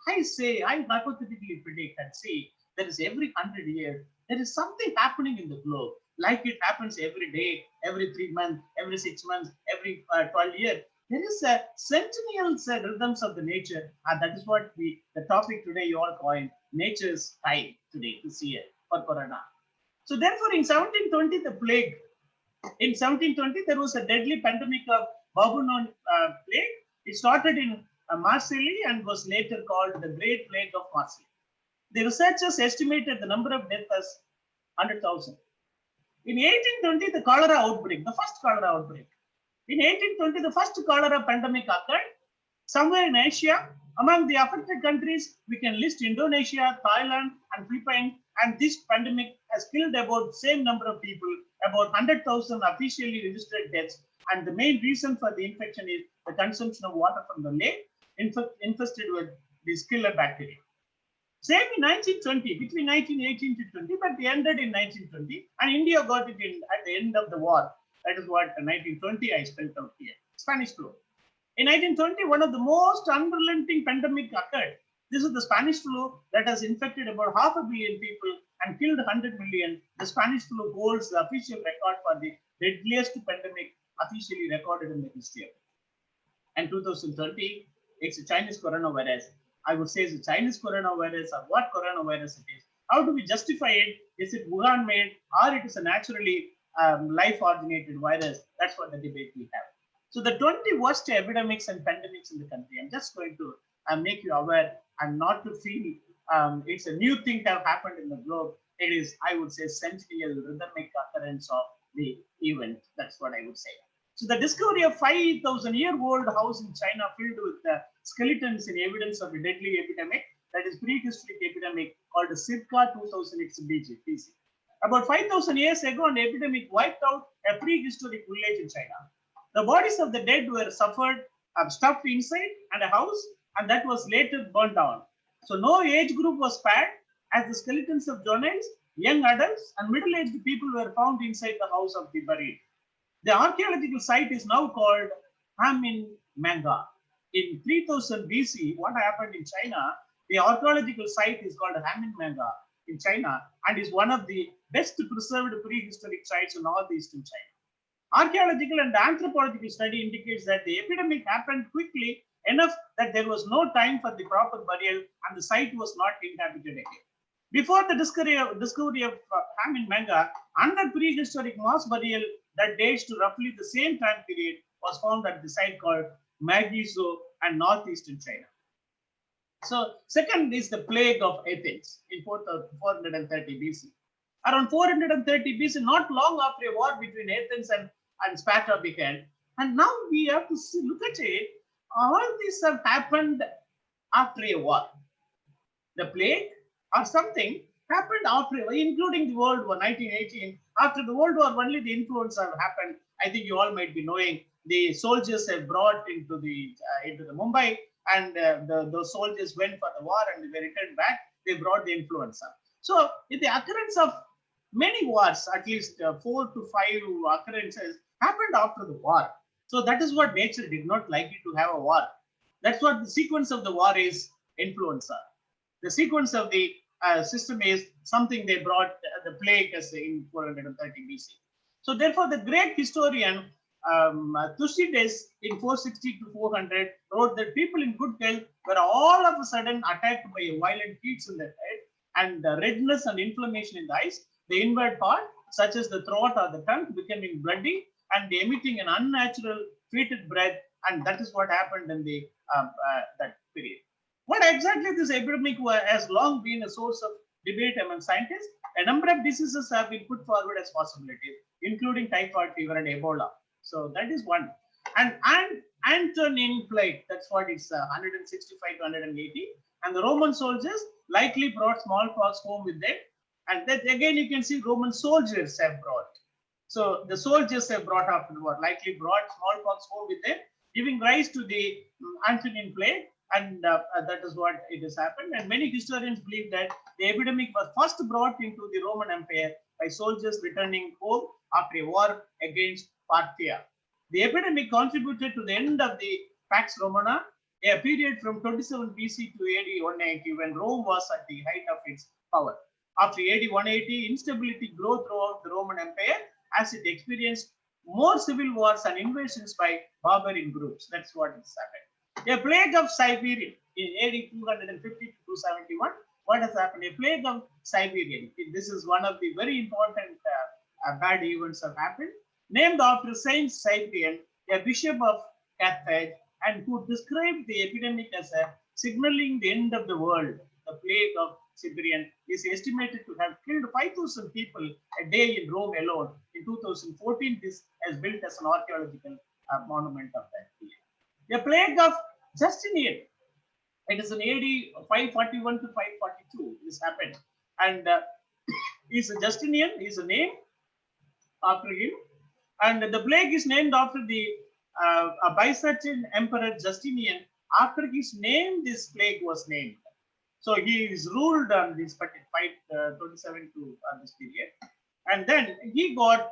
I say, I hypothetically predict and see there is every 100 years, there is something happening in the globe, like it happens every day, every 3 months, every 6 months, every 12 years. There is a centennial rhythms of the nature, and that is what the topic today you all coined, nature's time today, this year for corona. So therefore, in 1720, the plague. In 1720, there was a deadly pandemic of bubonic plague. It started in Marseille and was later called the Great Plague of Marseille. The researchers estimated the number of deaths as 100,000. In 1820, the cholera outbreak, the first cholera outbreak. In 1820, the first cholera pandemic occurred somewhere in Asia. Among the affected countries, we can list Indonesia, Thailand, and Philippines. And this pandemic has killed about the same number of people, about 100,000 officially registered deaths. And the main reason for the infection is the consumption of water from the lake infested with this killer bacteria. Same in 1920, between 1918 to 20, but they ended in 1920, and India got it in at the end of the war. That is what 1920 I spelled out here. Spanish flu. In 1920, one of the most unrelenting pandemic occurred. This is the Spanish flu that has infected about 500 million people and killed 100 million. The Spanish flu holds the official record for the deadliest pandemic officially recorded in the history. And 2020, it's a Chinese coronavirus. I would say it's a Chinese coronavirus, or what coronavirus it is. How do we justify it? Is it Wuhan made, or it is a naturally life originated virus? That's what the debate we have. So the 20 worst epidemics and pandemics in the country, I'm just going to make you aware and not to feel it's a new thing that have happened in the globe. It is, I would say, centennial rhythmic occurrence of the event. That's what I would say. So the discovery of 5,000-year-old house in China filled with skeletons in evidence of a deadly epidemic, that is prehistoric epidemic called the Zika 2000 BC. About 5,000 years ago, an epidemic wiped out a prehistoric village in China. The bodies of the dead were stuffed inside and a house, and that was later burned down. So no age group was spared, as the skeletons of juveniles, young adults, and middle-aged people were found inside the house of the buried. The archaeological site is now called Hamin Manga. In 3000 BC, what happened in China, the archaeological site is called Hamin Manga in China and is one of the best preserved prehistoric sites in northeastern China. Archaeological and anthropological study indicates that the epidemic happened quickly enough that there was no time for the proper burial and the site was not inhabited again. Before the discovery of Hamin Manga, another prehistoric mass burial that dates to roughly the same time period was found at the site called Magizo and northeastern China. So second is the plague of Athens in 430 BC. Around 430 BC, not long after a war between Athens and Sparta began. And now we have to look at it. All these have happened after a war. The plague or something happened after, including the World War 1918. After the World War, only the influenza happened. I think you all might be knowing the soldiers have brought into the Mumbai, and those soldiers went for the war and they returned back. They brought the influenza. So in the occurrence of many wars, at least 4 to 5 occurrences happened after the war. So that is what nature did not like it to have a war. That's what the sequence of the war is, influenza. The sequence of the system is something they brought the plague as in 430 BC. So therefore, the great historian Thucydides in 460 to 400 wrote that people in good health were all of a sudden attacked by a violent heats in the head and redness and inflammation in the eyes, the inward part, such as the throat or the tongue, becoming bloody and emitting an unnatural fetid breath, and that is what happened in the that period. What exactly this epidemic has long been a source of debate among scientists. A number of diseases have been put forward as possibilities, including typhoid fever and Ebola. So that is one. And Antonine Plague, that's what it's 165 to 180. And the Roman soldiers likely brought smallpox home with them. And that again, you can see Roman soldiers have brought. So the soldiers have brought after the war, likely brought smallpox home with them, giving rise to the Antonine Plague. And that is what it has happened. And many historians believe that the epidemic was first brought into the Roman Empire by soldiers returning home after a war against Parthia. The epidemic contributed to the end of the Pax Romana, a period from 27 BC to AD 180 when Rome was at the height of its power. After AD 180, instability grew throughout the Roman Empire as it experienced more civil wars and invasions by barbarian groups. That's what has happened. A plague of Siberian in AD 250 to 271. What has happened? A plague of Siberian. This is one of the very important bad events that happened. Named after Saint Cyprian, a bishop of Carthage, and who described the epidemic as a signaling the end of the world. The plague of Siberian is estimated to have killed 5,000 people a day in Rome alone. In 2014, this has built as an archaeological monument of that period. The plague of Justinian. It is in AD 541 to 542. This happened, and Justinian is a name after him, and the plague is named after the Byzantine Emperor Justinian. After his name, this plague was named. So he is ruled on this 527 to this period, and then he got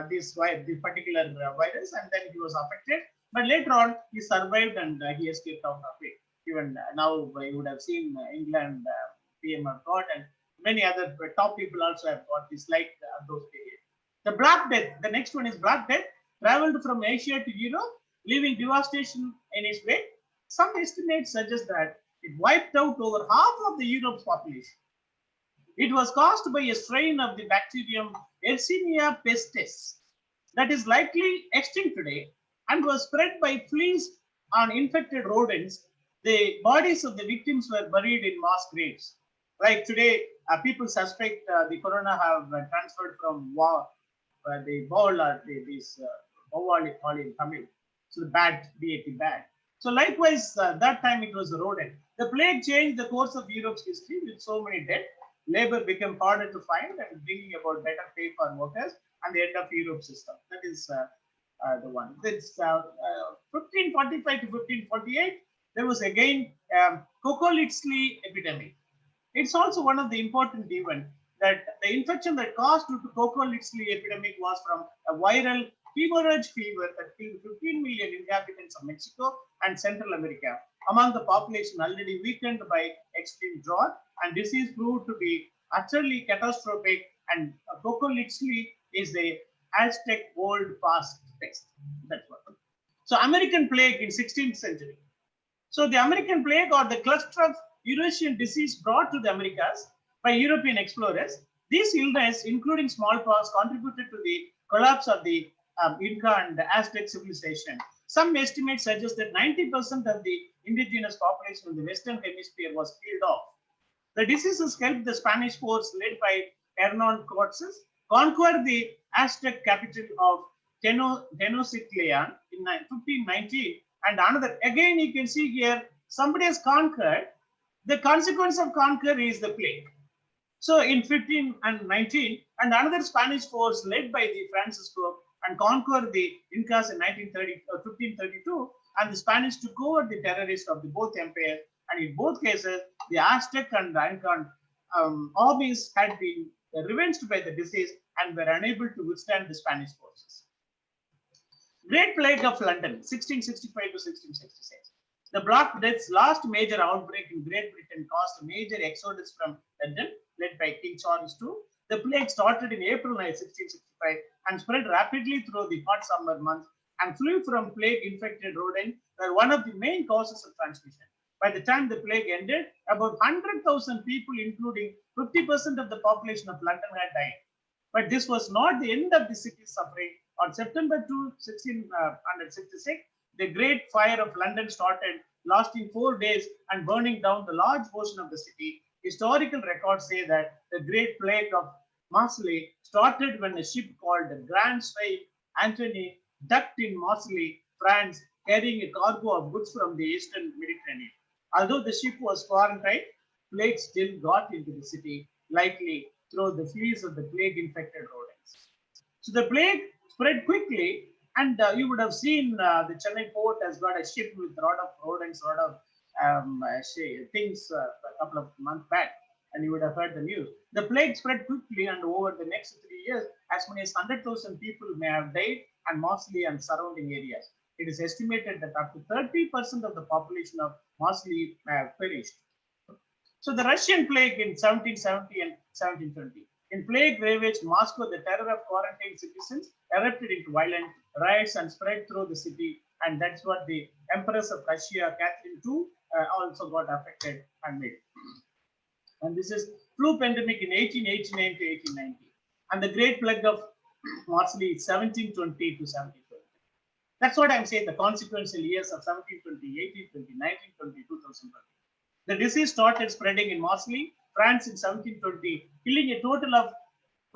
this particular virus, and then he was affected. But later on, he survived and he escaped out of it. Even now, you would have seen England PM have got, and many other top people also have got this like those periods. The Black Death, the next one is Black Death, traveled from Asia to Europe, leaving devastation in its wake. Some estimates suggest that it wiped out over half of the Europe's population. It was caused by a strain of the bacterium Yersinia pestis that is likely extinct today and was spread by fleas on infected rodents. The bodies of the victims were buried in mass graves. Like today, people suspect the corona have transferred from the bowl or this in Tamil. So the bad, BAT bad. So likewise, that time it was a rodent. The plague changed the course of Europe's history with so many dead. Labor became harder to find and bringing about better pay for workers and the end of Europe's system. That is the one. It's 1545 to 1548. There was again Cocolitsli epidemic. It's also one of the important events that the infection that caused due to Cocolitsli epidemic was from a viral hemorrhage fever that killed 15 million inhabitants of Mexico and Central America, among the population already weakened by extreme drought, and disease proved to be utterly catastrophic. And Cocolitsli is the Aztec world past text. That's what. So American plague in 16th century. So the American plague, or the cluster of Eurasian disease brought to the Americas by European explorers, this illness, including smallpox, contributed to the collapse of the Inca and Aztec civilization. Some estimates suggest that 90% of the indigenous population in the Western Hemisphere was killed off. The diseases helped the Spanish force led by Hernan Cortes conquer the Aztec capital of Tenochtitlan in 1519. And another, again, you can see here, somebody has conquered. The consequence of conquer is the plague. So in 15 and 19, and another Spanish force led by the Francisco and conquered the Incas in 1532, and the Spanish took over the terrorists of the both empires. And in both cases, the Aztec and Incan armies had been revenged by the disease and were unable to withstand the Spanish forces. Great Plague of London, 1665 to 1666. The Black Death's last major outbreak in Great Britain caused a major exodus from London, led by King Charles II. The plague started in April 1665 and spread rapidly through the hot summer months, and flew from plague-infected rodents were one of the main causes of transmission. By the time the plague ended, about 100,000 people, including 50% of the population of London, had died. But this was not the end of the city's suffering. On September 2, 1666, the Great Fire of London started, lasting 4 days and burning down the large portion of the city. Historical records say that the Great Plague of Marseille started when a ship called the Grand Sway Antonine docked in Marseille, France, carrying a cargo of goods from the eastern Mediterranean. Although the ship was quarantined, plague still got into the city, likely through the fleas of the plague-infected rodents. So the plague spread quickly, and you would have seen the Chennai port has got a ship with a lot of rodents, a lot of things a couple of months back, and you would have heard the news. The plague spread quickly, and over the next 3 years, as many as 100,000 people may have died, and Marseille and surrounding areas. It is estimated that up to 30% of the population of Marseille may have perished. So the Russian plague in 1770 and 1720. In plague ravaged Moscow, the terror of quarantined citizens erupted into violent riots and spread through the city, and that's what the Empress of Russia, Catherine II, also got affected and made. And this is flu pandemic in 1889 to 1890, and the Great Plague of Marseille 1720 to 1720. That's what I'm saying, the consequential years of 1720, 1820, 1920, 2020. The disease started spreading in Marseille, France in 1720, killing a total of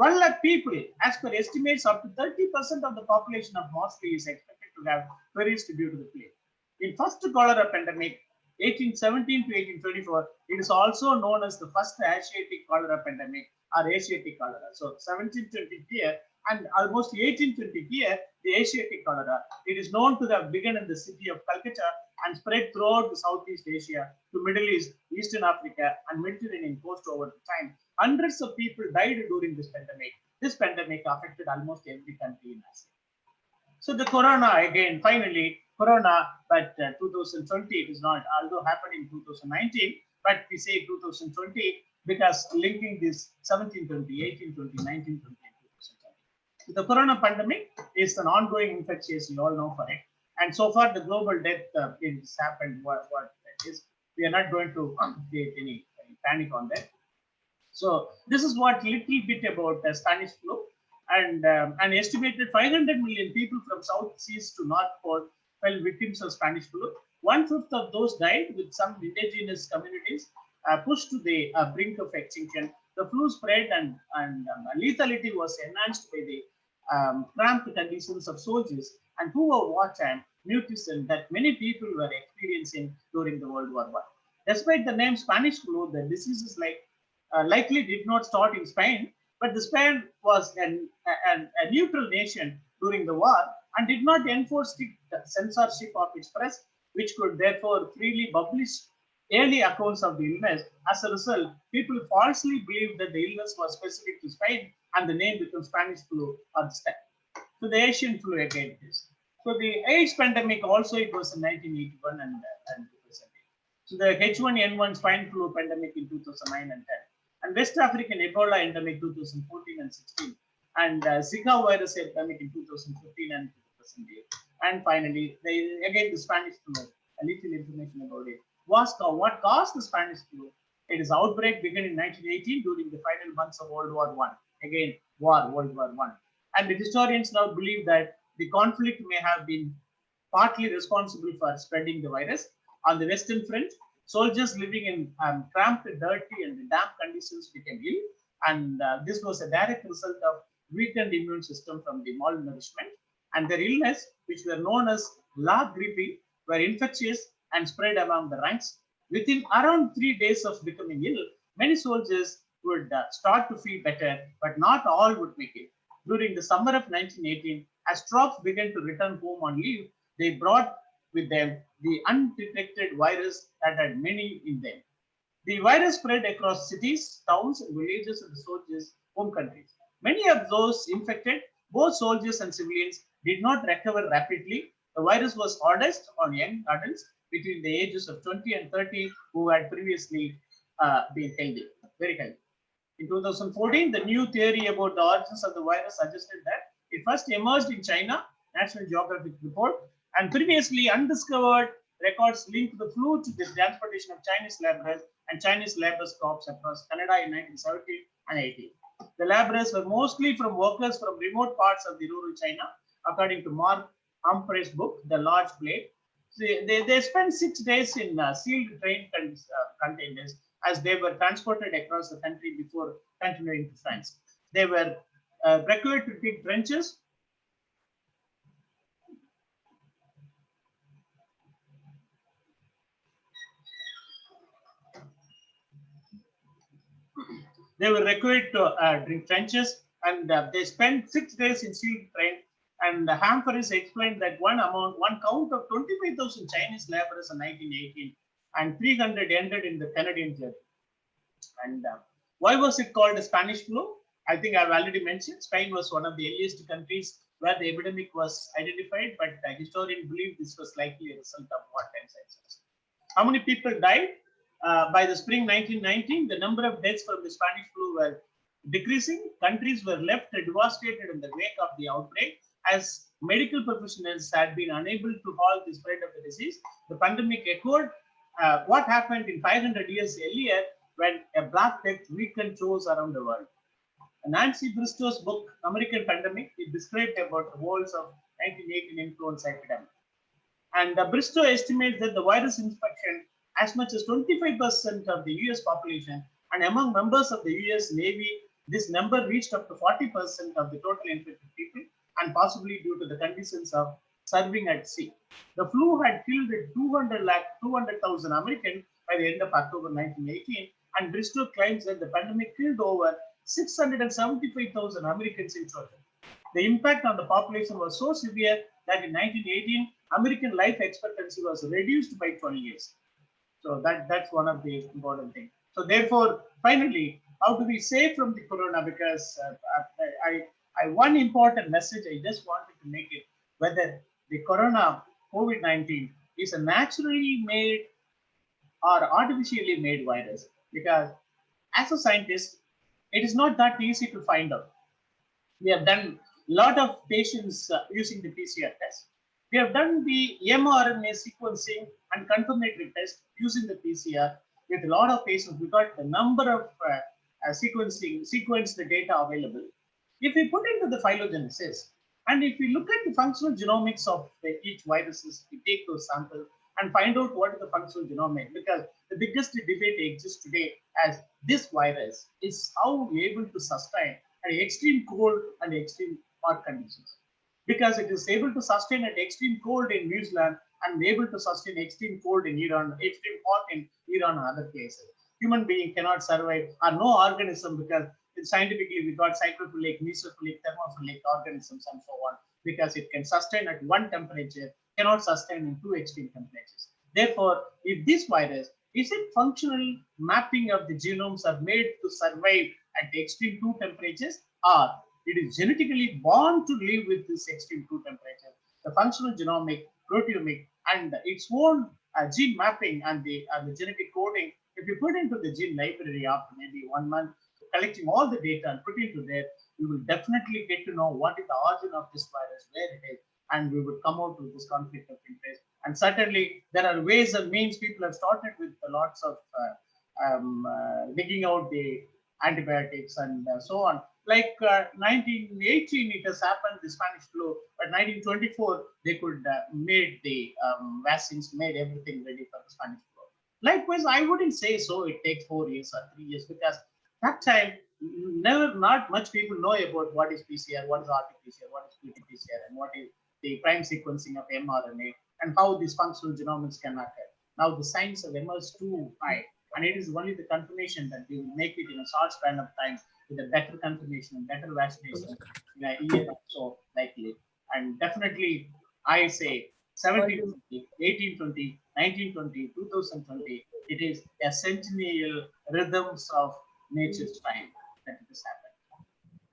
1 lakh people. As per estimates, up to 30% of the population of Marseille is expected to have perished due to the plague. In first cholera pandemic, 1817 to 1824, it is also known as the first Asiatic cholera pandemic or Asiatic cholera. So 1720 here and almost 1820 here, the Asiatic cholera. It is known to have begun in the city of Calcutta and spread throughout the Southeast Asia to Middle East, Eastern Africa, and Mediterranean coast over the time. Hundreds of people died during this pandemic. This pandemic affected almost every country in Asia. So the corona again, finally, corona, but 2020 it is not, although happened in 2019, but we say 2020 because linking this 1720, 1820, 1920, and 2020. The corona pandemic is an ongoing infectious, you all know for it. And so far, the global death is happened. What that is, we are not going to create any panic on that. So this is what little bit about the Spanish flu, and an estimated 500 million people from South Seas to North Pole fell victims of Spanish flu. 1/5 of those died, with some indigenous communities pushed to the brink of extinction. The flu spread and lethality was enhanced by the cramped conditions of soldiers and poor wartime nutrition that many people were experiencing during the World War I. Despite the name Spanish flu, the diseases likely did not start in Spain, but the Spain was a neutral nation during the war and did not enforce strict censorship of its press, which could therefore freely publish early accounts of the illness. As a result, people falsely believed that the illness was specific to Spain, and the name became Spanish flu or the step. So the Asian flu again is. So the AIDS pandemic also, it was in 1981 and 2008. So the H1N1 swine flu pandemic in 2009 and 10. And West African Ebola endemic 2014 and 16. And Zika virus epidemic in 2015 and 2008. And finally, again the Spanish flu, a little information about it. What caused the Spanish flu? It is outbreak began in 1918 during the final months of World War I. Again, World War I. And the historians now believe that the conflict may have been partly responsible for spreading the virus. On the Western Front, soldiers living in cramped, dirty, and damp conditions became ill. And this was a direct result of weakened immune system from the malnourishment. And their illness, which were known as la grippe, were infectious and spread among the ranks. Within around 3 days of becoming ill, many soldiers would start to feel better, but not all would make it. During the summer of 1918, as troops began to return home on leave, they brought with them the undetected virus that had many in them. The virus spread across cities, towns, and villages of the soldiers' home countries. Many of those infected, both soldiers and civilians, did not recover rapidly. The virus was hardest on young adults between the ages of 20 and 30 who had previously been healthy, very healthy. In 2014, the new theory about the origins of the virus suggested that it first emerged in China, National Geographic report, and previously undiscovered records linked the flu to the transportation of Chinese laborers and Chinese labor crops across Canada in 1970 and 80. The laborers were mostly from workers from remote parts of the rural China, according to Mark Humphrey's book, The Large Plague. They spent 6 days in sealed train containers as they were transported across the country before continuing to France. They were required to dig trenches. They were required to dig trenches, and they spent 6 days in sealed train. And Humphreys explained that one count of 25,000 Chinese laborers in 1918 and 300 ended in the Canadian journey. And why was it called the Spanish flu? I think I've already mentioned Spain was one of the earliest countries where the epidemic was identified, but historians believe this was likely a result of wartime crisis. How many people died? By the spring 1919, the number of deaths from the Spanish flu were decreasing. Countries were left devastated in the wake of the outbreak, as medical professionals had been unable to halt the spread of the disease. The pandemic echoed what happened in 500 years earlier when a Black Death weakened shows around the world. Nancy Bristow's book, American Pandemic, is described about the worlds of 1918 influenza epidemic. And Bristow estimates that the virus infection as much as 25% of the US population, and among members of the US Navy, this number reached up to 40% of the total infected people, and possibly due to the conditions of serving at sea. The flu had killed 200,000 Americans by the end of October 1918, and Bristow claims that the pandemic killed over 675,000 Americans in total. The impact on the population was so severe that in 1918, American life expectancy was reduced by 12 years. So that's one of the important things. So therefore, finally, how do we save from the corona? Because one important message I just wanted to make it, whether the corona COVID-19 is a naturally made or artificially made virus, because as a scientist, it is not that easy to find out. We have done a lot of patients using the PCR test. We have done the mRNA sequencing and confirmatory test using the PCR with a lot of patients. We got the number of sequenced data available. If we put into the phylogenesis, and if we look at the functional genomics of each viruses, we take those samples and find out what is the functional genomic, because the biggest debate exists today as this virus is how we're able to sustain at extreme cold and extreme hot conditions. Because it is able to sustain at extreme cold in New Zealand and able to sustain extreme cold in Iran, extreme hot in Iran and other places. Human being cannot survive, or no organism, because scientifically we got cyclophilic, mesophilic, thermophilic organisms and so on, because it can sustain at one temperature, cannot sustain in two extreme temperatures. Therefore, if this virus is it functional mapping of the genomes are made to survive at extreme two temperatures, or it is genetically born to live with this extreme two temperature. The functional genomic, proteomic, and its own gene mapping and the genetic coding, if you put into the gene library after maybe 1 month, collecting all the data and put into there, we will definitely get to know what is the origin of this virus, where it is, and we will come out with this conflict of interest. And certainly there are ways and means. People have started with lots of digging out the antibiotics and so on. Like 1918, it has happened, the Spanish flu, but 1924, they could made the vaccines, made everything ready for the Spanish flu. Likewise, I wouldn't say so. It takes 4 years or 3 years, because that time, not much people know about what is PCR, what is RT-PCR, what is qT-PCR, and what is the prime sequencing of mRNA, and how these functional genomics can occur. Now the science has emerged too high, And it is only the confirmation that they will make it in a short span of time with a better confirmation and better vaccination in a year or so likely. And definitely, I say 1720, 1820, 1920, 2020, it is a centennial rhythms of nature's time that it has happened.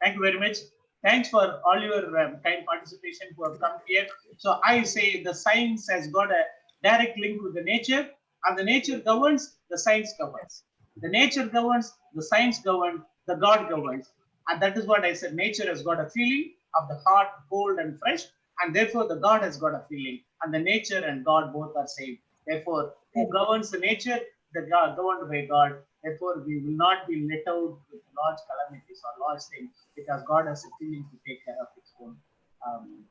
Thank you very much. Thanks for all your kind participation who have come here. So I say the science has got a direct link with the nature, and the nature governs, the science governs. The nature governs, the science governs, the God governs. And that is what I said. Nature has got a feeling of the heart, cold and fresh, and therefore the God has got a feeling. And the nature and God both are same. Therefore, who governs the nature, the God governed by God. Therefore, we will not be let out with large calamities or large things, because God has a feeling to take care of its own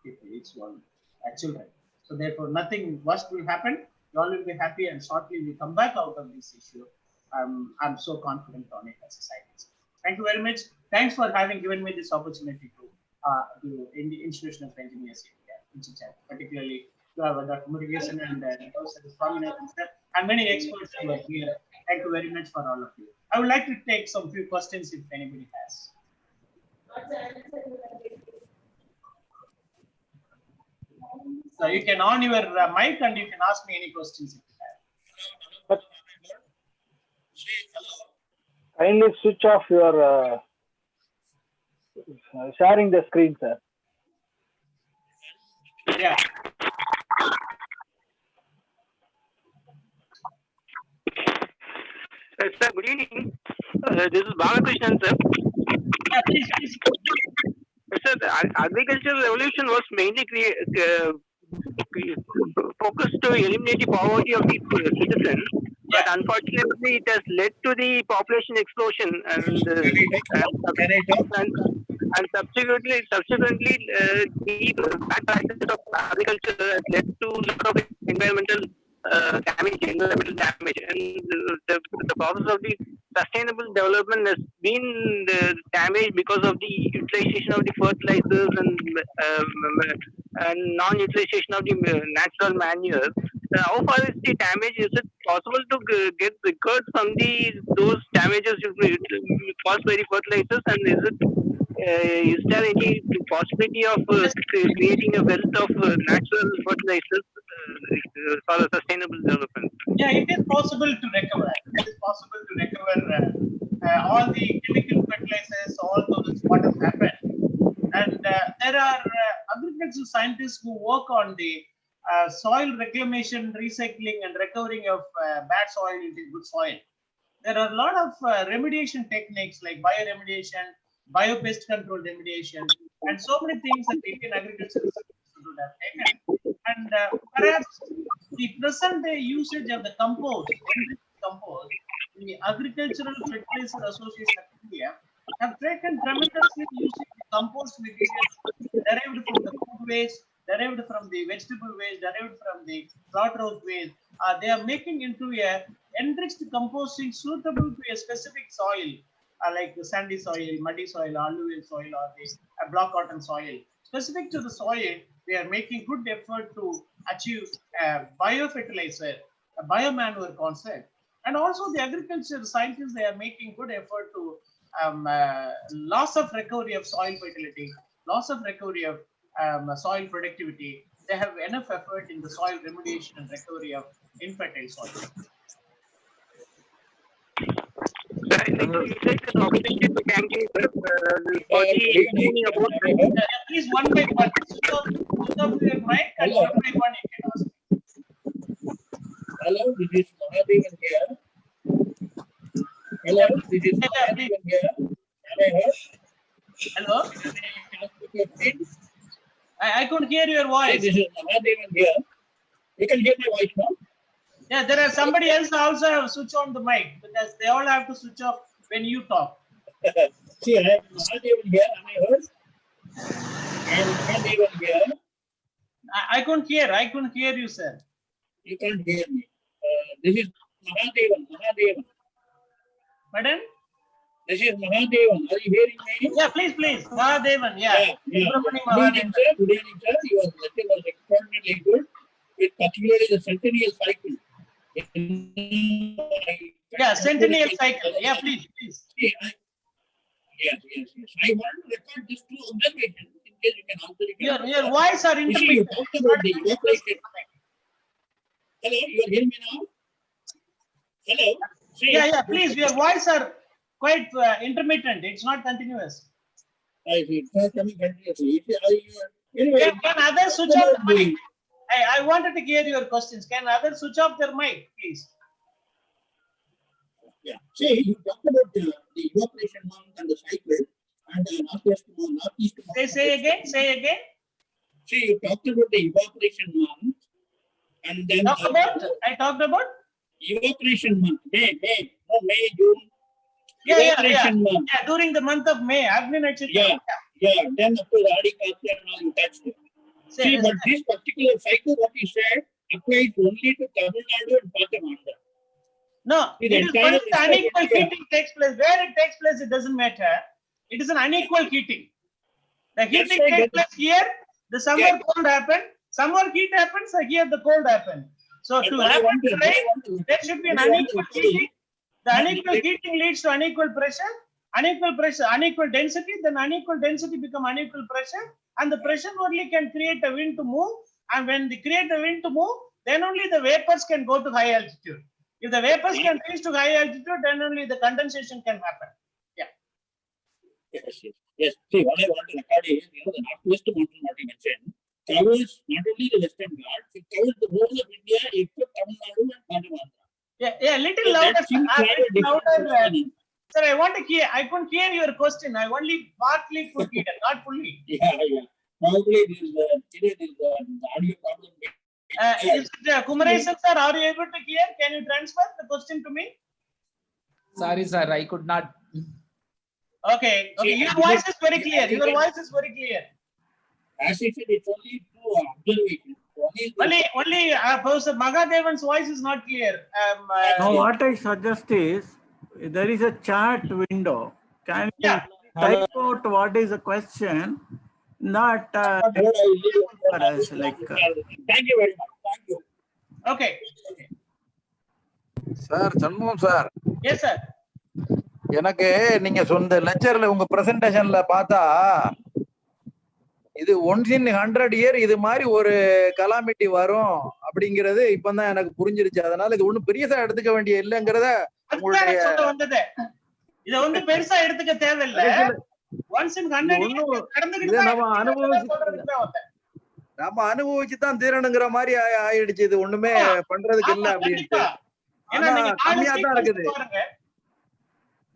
people, its own children. So therefore, nothing worse will happen. You all will be happy, and shortly we come back out of this issue. I'm so confident on it as a scientist. Thank you very much. Thanks for having given me this opportunity to do in the Institution of Engineers here, particularly to have Dr. Murugesan and many experts who are here. Thank you very much for all of you. I would like to take some few questions if anybody has. So you can on your mic and you can ask me any questions if you have. Kindly switch off your sharing the screen, sir. Yeah. Sir, good evening. This is Balakrishnan, sir. Yeah, please. Sir, the agricultural revolution was mainly focused to eliminate the poverty of the citizens, but unfortunately, it has led to the population explosion and subsequently, the bad practices of agriculture has led to a lot of environmental damage, and the process of the sustainable development has been damaged because of the utilization of the fertilizers and non-utilization of the natural manure. How far is the damage? Is it possible to get recovered from those damages caused by the fertilizers, and is there any possibility of creating a wealth of natural fertilizers for a sustainable development? Yeah, it is possible to recover. It is possible to recover all the chemical fertilizers, all those what has happened. And there are agricultural scientists who work on the soil reclamation, recycling, and recovering of bad soil into good soil. There are a lot of remediation techniques like bioremediation, biopest control remediation, and so many things that Indian agricultural institute have taken. And perhaps the present day usage of the compost, the Agricultural Fertilizer Association of India have taken tremendously using the compost materials derived from the food waste, derived from the vegetable waste, derived from the slaughterhouse waste. They are making into a enriched composting suitable to a specific soil, like the sandy soil, muddy soil, alluvial soil, or the block cotton soil. Specific to the soil, they are making good effort to achieve a biofertilizer, a biomanure concept. And also the agriculture scientists, they are making good effort to loss of recovery of soil fertility, loss of recovery of soil productivity. They have enough effort in the soil remediation and recovery of infertile soil. Please, one by one. Switch off your mic and one by one you can ask. Hello, this is Mahadevan here. Hello, this is Mahadevan here. Am I heard? Hello? Can I ask you a question? I couldn't hear your voice. This is Mahadevan here. You can hear my voice now? Yeah, there are somebody else also have switch on the mic, because they all have to switch off when you talk. See, I am Mahadevan here. Am I heard? I am Mahadevan here. I couldn't hear. I couldn't hear you, sir. You can't hear me. This is Mahadevan. Pardon? This is Mahadevan. Are you hearing me? Yeah, please. Mahadevan, yeah. Good evening, sir. Your lecture was extraordinarily good. Particularly the centennial cycle. I Yeah, centennial cycle. Yeah, please. Yes. I want to record these two observations in case you can answer it. Your voice are You see, you intermittent. talked about the evaporation. Hello, you hear me now? Hello? See, Yeah, please. Your voice are quite intermittent. It's not continuous. I see. It's not coming continuously. Anyway, Can others switch off the mic? I wanted to hear your questions. Can others switch off their mic, please? yeah. See, you talked about the evaporation month and the cycle and the northwest month, northeast month. Say again. See, you talked about the evaporation month and then I talked about evaporation month, May, June. Evaporation month. Yeah, during the month of May, Agni Nakshatra. Yeah. Then of course, Adi Kartika and all you touched it. See, but this particular cycle, what you said, applies only to Tamil Nadu and part of Andhra. No, it is when the unequal heating takes place. Where it takes place, it doesn't matter. It is an unequal heating. The heating takes place here, the summer cold happens. Summer heat happens, here the cold happens. So to happen rain, there should be an unequal heating. The unequal heating leads to unequal pressure, unequal density, then unequal density become unequal pressure, and the pressure only can create a wind to move. And when they create a wind to move, then only the vapors can go to high altitude. If the vapors can reach to high altitude, then only the condensation can happen. Yes. See, what I want to record is, the northwest mountain, what you mentioned, covers not only the Western Ghats, it covers the whole of India except Tamil Nadu and part of Andhra. Yeah, little louder. Sir, I couldn't hear your question. I only partly could hear, not fully. Yeah. Probably there is audio problem. Kumaresan sir, are you able to hear? Can you transfer the question to me? Sorry, sir, I could not. Okay. Your voice is very clear. As I said, it's only two observations. Only Professor Magadevan's voice is not clear. Now, what I suggest is, there is a chat window. Can you type out what is the question? Not for us, like. Thank you very much. Thank you. Okay. Sir Shanmugam sir. Yes, sir. எனக்கு நீங்க சொந்த லெக்சர்ல உங்க பிரசன்டேஷன்ல பார்த்தா இது once in 100 year இது மாதிரி ஒரு Calamity வரும் அப்படிங்கிறது இப்பதான் எனக்கு புரிஞ்சிருச்சு. அதனால இது ஒண்ணும் பெரியசா எடுத்துக்க வேண்டிய இல்லங்கிறத உங்களுடைய இத வந்து பெருசா எடுத்துக்க தேவையில்லை. ஒன்ஸ் இன் 100 இயர் நம்ம அனுபவிச்சு தான் தீரணுங்கிற மாதிரி ஆயிடுச்சு. இது ஒண்ணுமே பண்றதுக்கு இல்ல அப்படின்ட்டு. கம்மியா தான் இருக்குது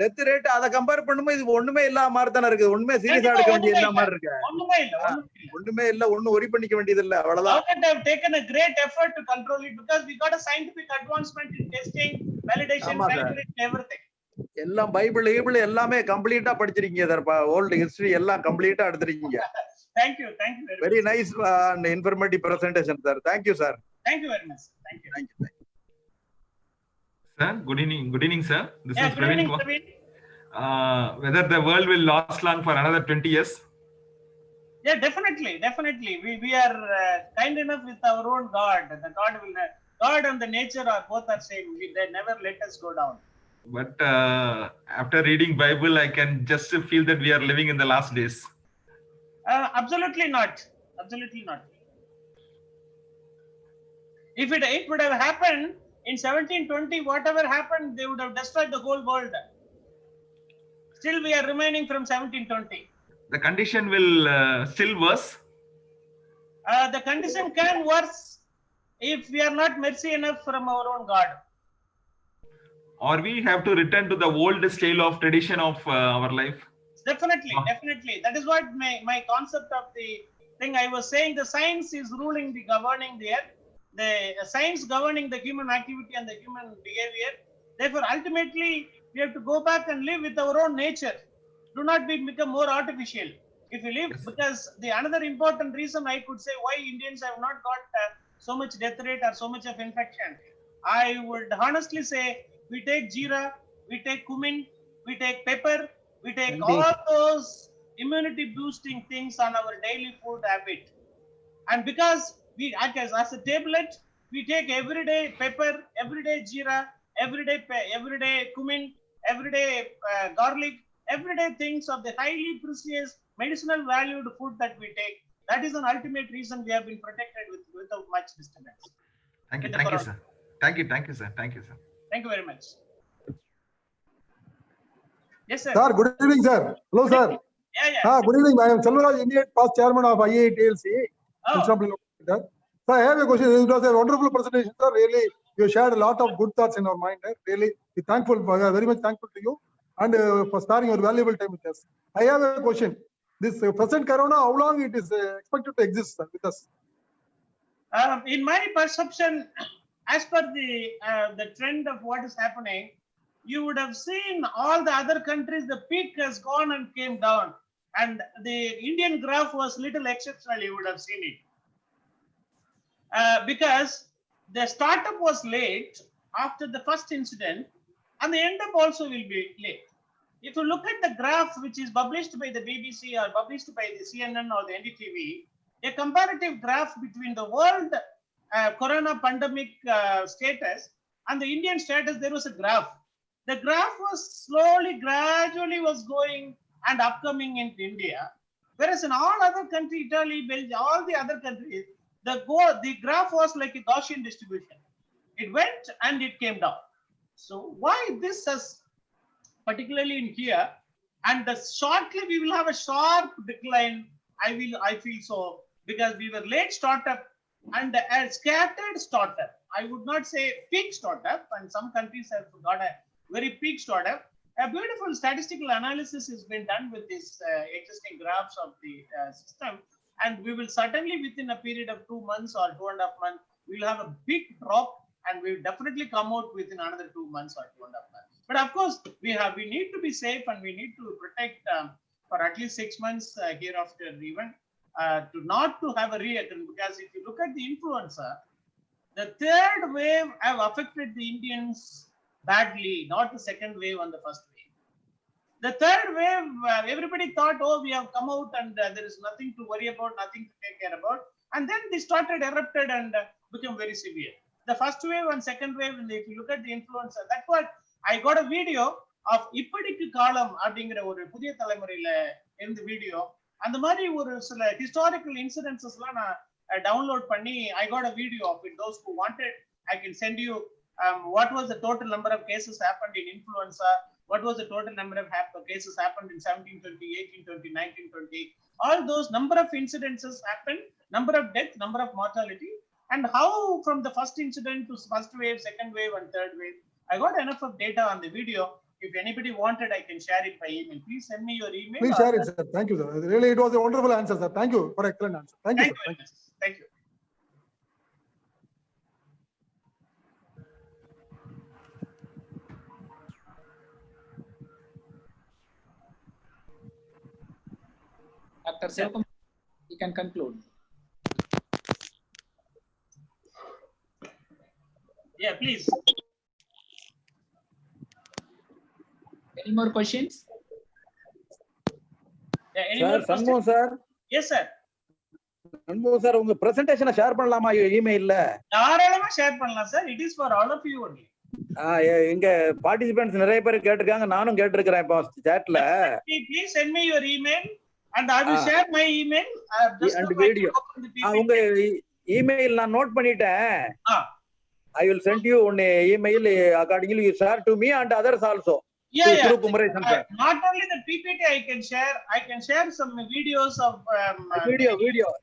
டெத் ரேட். அதை கம்பேர் பண்ணும்போது இது ஒண்ணுமே இல்லாம மாதிரி தானே இருக்குது. ஒண்ணுமே சீரியஸா எடுக்க வேண்டியது இல்ல மாதிரி இருக்கு. ஒண்ணுமே இல்ல, ஒண்ணும் ஒரி பண்ணிக்க வேண்டியது இல்ல. அவ்வளவுதான். Government have taken a great effort to control it because we got a scientific advancement in testing, validation, calibration, everything. எல்லாம் பைபிள் எல்லாமே கம்ப்ளீட்டா படிச்சிருக்கீங்க. ஓல்டு ஹிஸ்டரி எல்லாம் கம்ப்ளீட்டா எடுத்துருக்கீங்க. Thank you very nice and informative presentation, sir. Thank you, sir. Thank you very much. Thank you. Sir, good evening, sir. This is Praveen. Whether the world will last long for another 20 years? Yeah, definitely. We are kind enough with our own God. The God and the nature are both are same. They never let us go down. But after reading Bible, I can just feel that we are living in the last days. Absolutely not. If it would have happened in 1720, whatever happened, they would have destroyed the whole world. Still, we are remaining from 1720. The condition will still worse? The condition can worse if we are not mercy enough from our own God. Or we have to return to the old style of tradition of our life? Definitely. That is what my concept of the thing I was saying. The science is governing the earth. The science governing the human activity and the human behavior. Therefore, ultimately, we have to go back and live with our own nature. Do not become more artificial. If you live, because the another important reason I could say why Indians have not got so much death rate or so much of infection, I would honestly say we take jeera, we take cumin, we take pepper, we take all those immunity boosting things on our daily food habit. And because we, as a tablet, we take everyday pepper, everyday jeera, everyday cumin, everyday garlic, everyday things of the highly precious medicinal valued food that we take. That is an ultimate reason we have been protected without much disturbance. Thank you, sir. Thank you, sir. Thank you, sir. Thank you very much. Yes, sir. Sir, good evening, sir. Hello, sir. Yeah. Good evening. I am Selvaraj, immediate past chairman of IEI TLC. Oh. Sir, I have a question. It was a wonderful presentation, sir. Really, you shared a lot of good thoughts in our mind. Really, we are very much thankful to you and for sparing your valuable time with us. I have a question. This present corona, how long it is expected to exist, sir, with us? In my perception, as per the trend of what is happening, you would have seen all the other countries, the peak has gone and came down. And the Indian graph was little exceptional, you would have seen it. Because the startup was late after the first incident, and the end up also will be late. If you look at the graph which is published by the BBC or published by the CNN or the NDTV, a comparative graph between the world corona pandemic status and the Indian status, there was a graph. The graph was slowly, gradually was going and upcoming in India. Whereas in all other countries, Italy, Belgium, all the other countries, the graph was like a Gaussian distribution. It went and it came down. So why this has, particularly in here, and shortly we will have a sharp decline. I feel so, because we were late startup and a scattered startup. I would not say peak startup, and some countries have got a very peak startup. A beautiful statistical analysis has been done with these existing graphs of the system, and we will certainly within a period of 2 months or 2.5 months, we will have a big drop, and we will definitely come out within another 2 months or 2.5 months. But of course, we need to be safe, and we need to protect for at least 6 months hereafter even not to have a reoccurrence. Because if you look at the influenza, the third wave have affected the Indians badly, not the second wave and the first wave. The third wave, everybody thought, oh, we have come out and there is nothing to worry about, nothing to take care about. And then they started erupted and become very severe. The first wave and second wave, and if you look at the influenza, that's what I got a video of epidemic column அப்படிங்கிற ஒரு புதிய தலைமுறையில இருந்த video. அந்த மாதிரி ஒரு சில historical incidences எல்லாம் நான் download பண்ணி I got a video of it. Those who wanted, I can send you what was the total number of cases happened in influenza, what was the total number of cases happened in 1720, 1820, 1920. All those number of incidences happened, number of deaths, number of mortality, and how from the first incident to first wave, second wave, and third wave. I got enough of data on the video. If anybody wanted, I can share it by email. Please send me your email. Please share it, sir. Thank you, sir. Really, it was a wonderful answer, sir. Thank you for excellent answer. Thank you, sir. Thank you. Dr. Sivakam, you can conclude. Yeah, please. Any more questions? Yeah, any more questions? Shanmugam sir. Yes, sir. Shanmugam sir, உங்க presentation share பண்ணலாமா email-ல? தாராளமா share பண்ணலாம் sir. It is for all of you only. இங்க participants நிறைய பேர் கேட்டிருக்காங்க, நானும் கேட்டிருக்கிறேன் இப்போ chatல. Please send me your email and I will share my email. And video. உங்க email நான் நோட் பண்ணிட்டேன். I will send you one email accordingly. You share to me and others also. Yeah. Not only the PPT I can share some videos of video.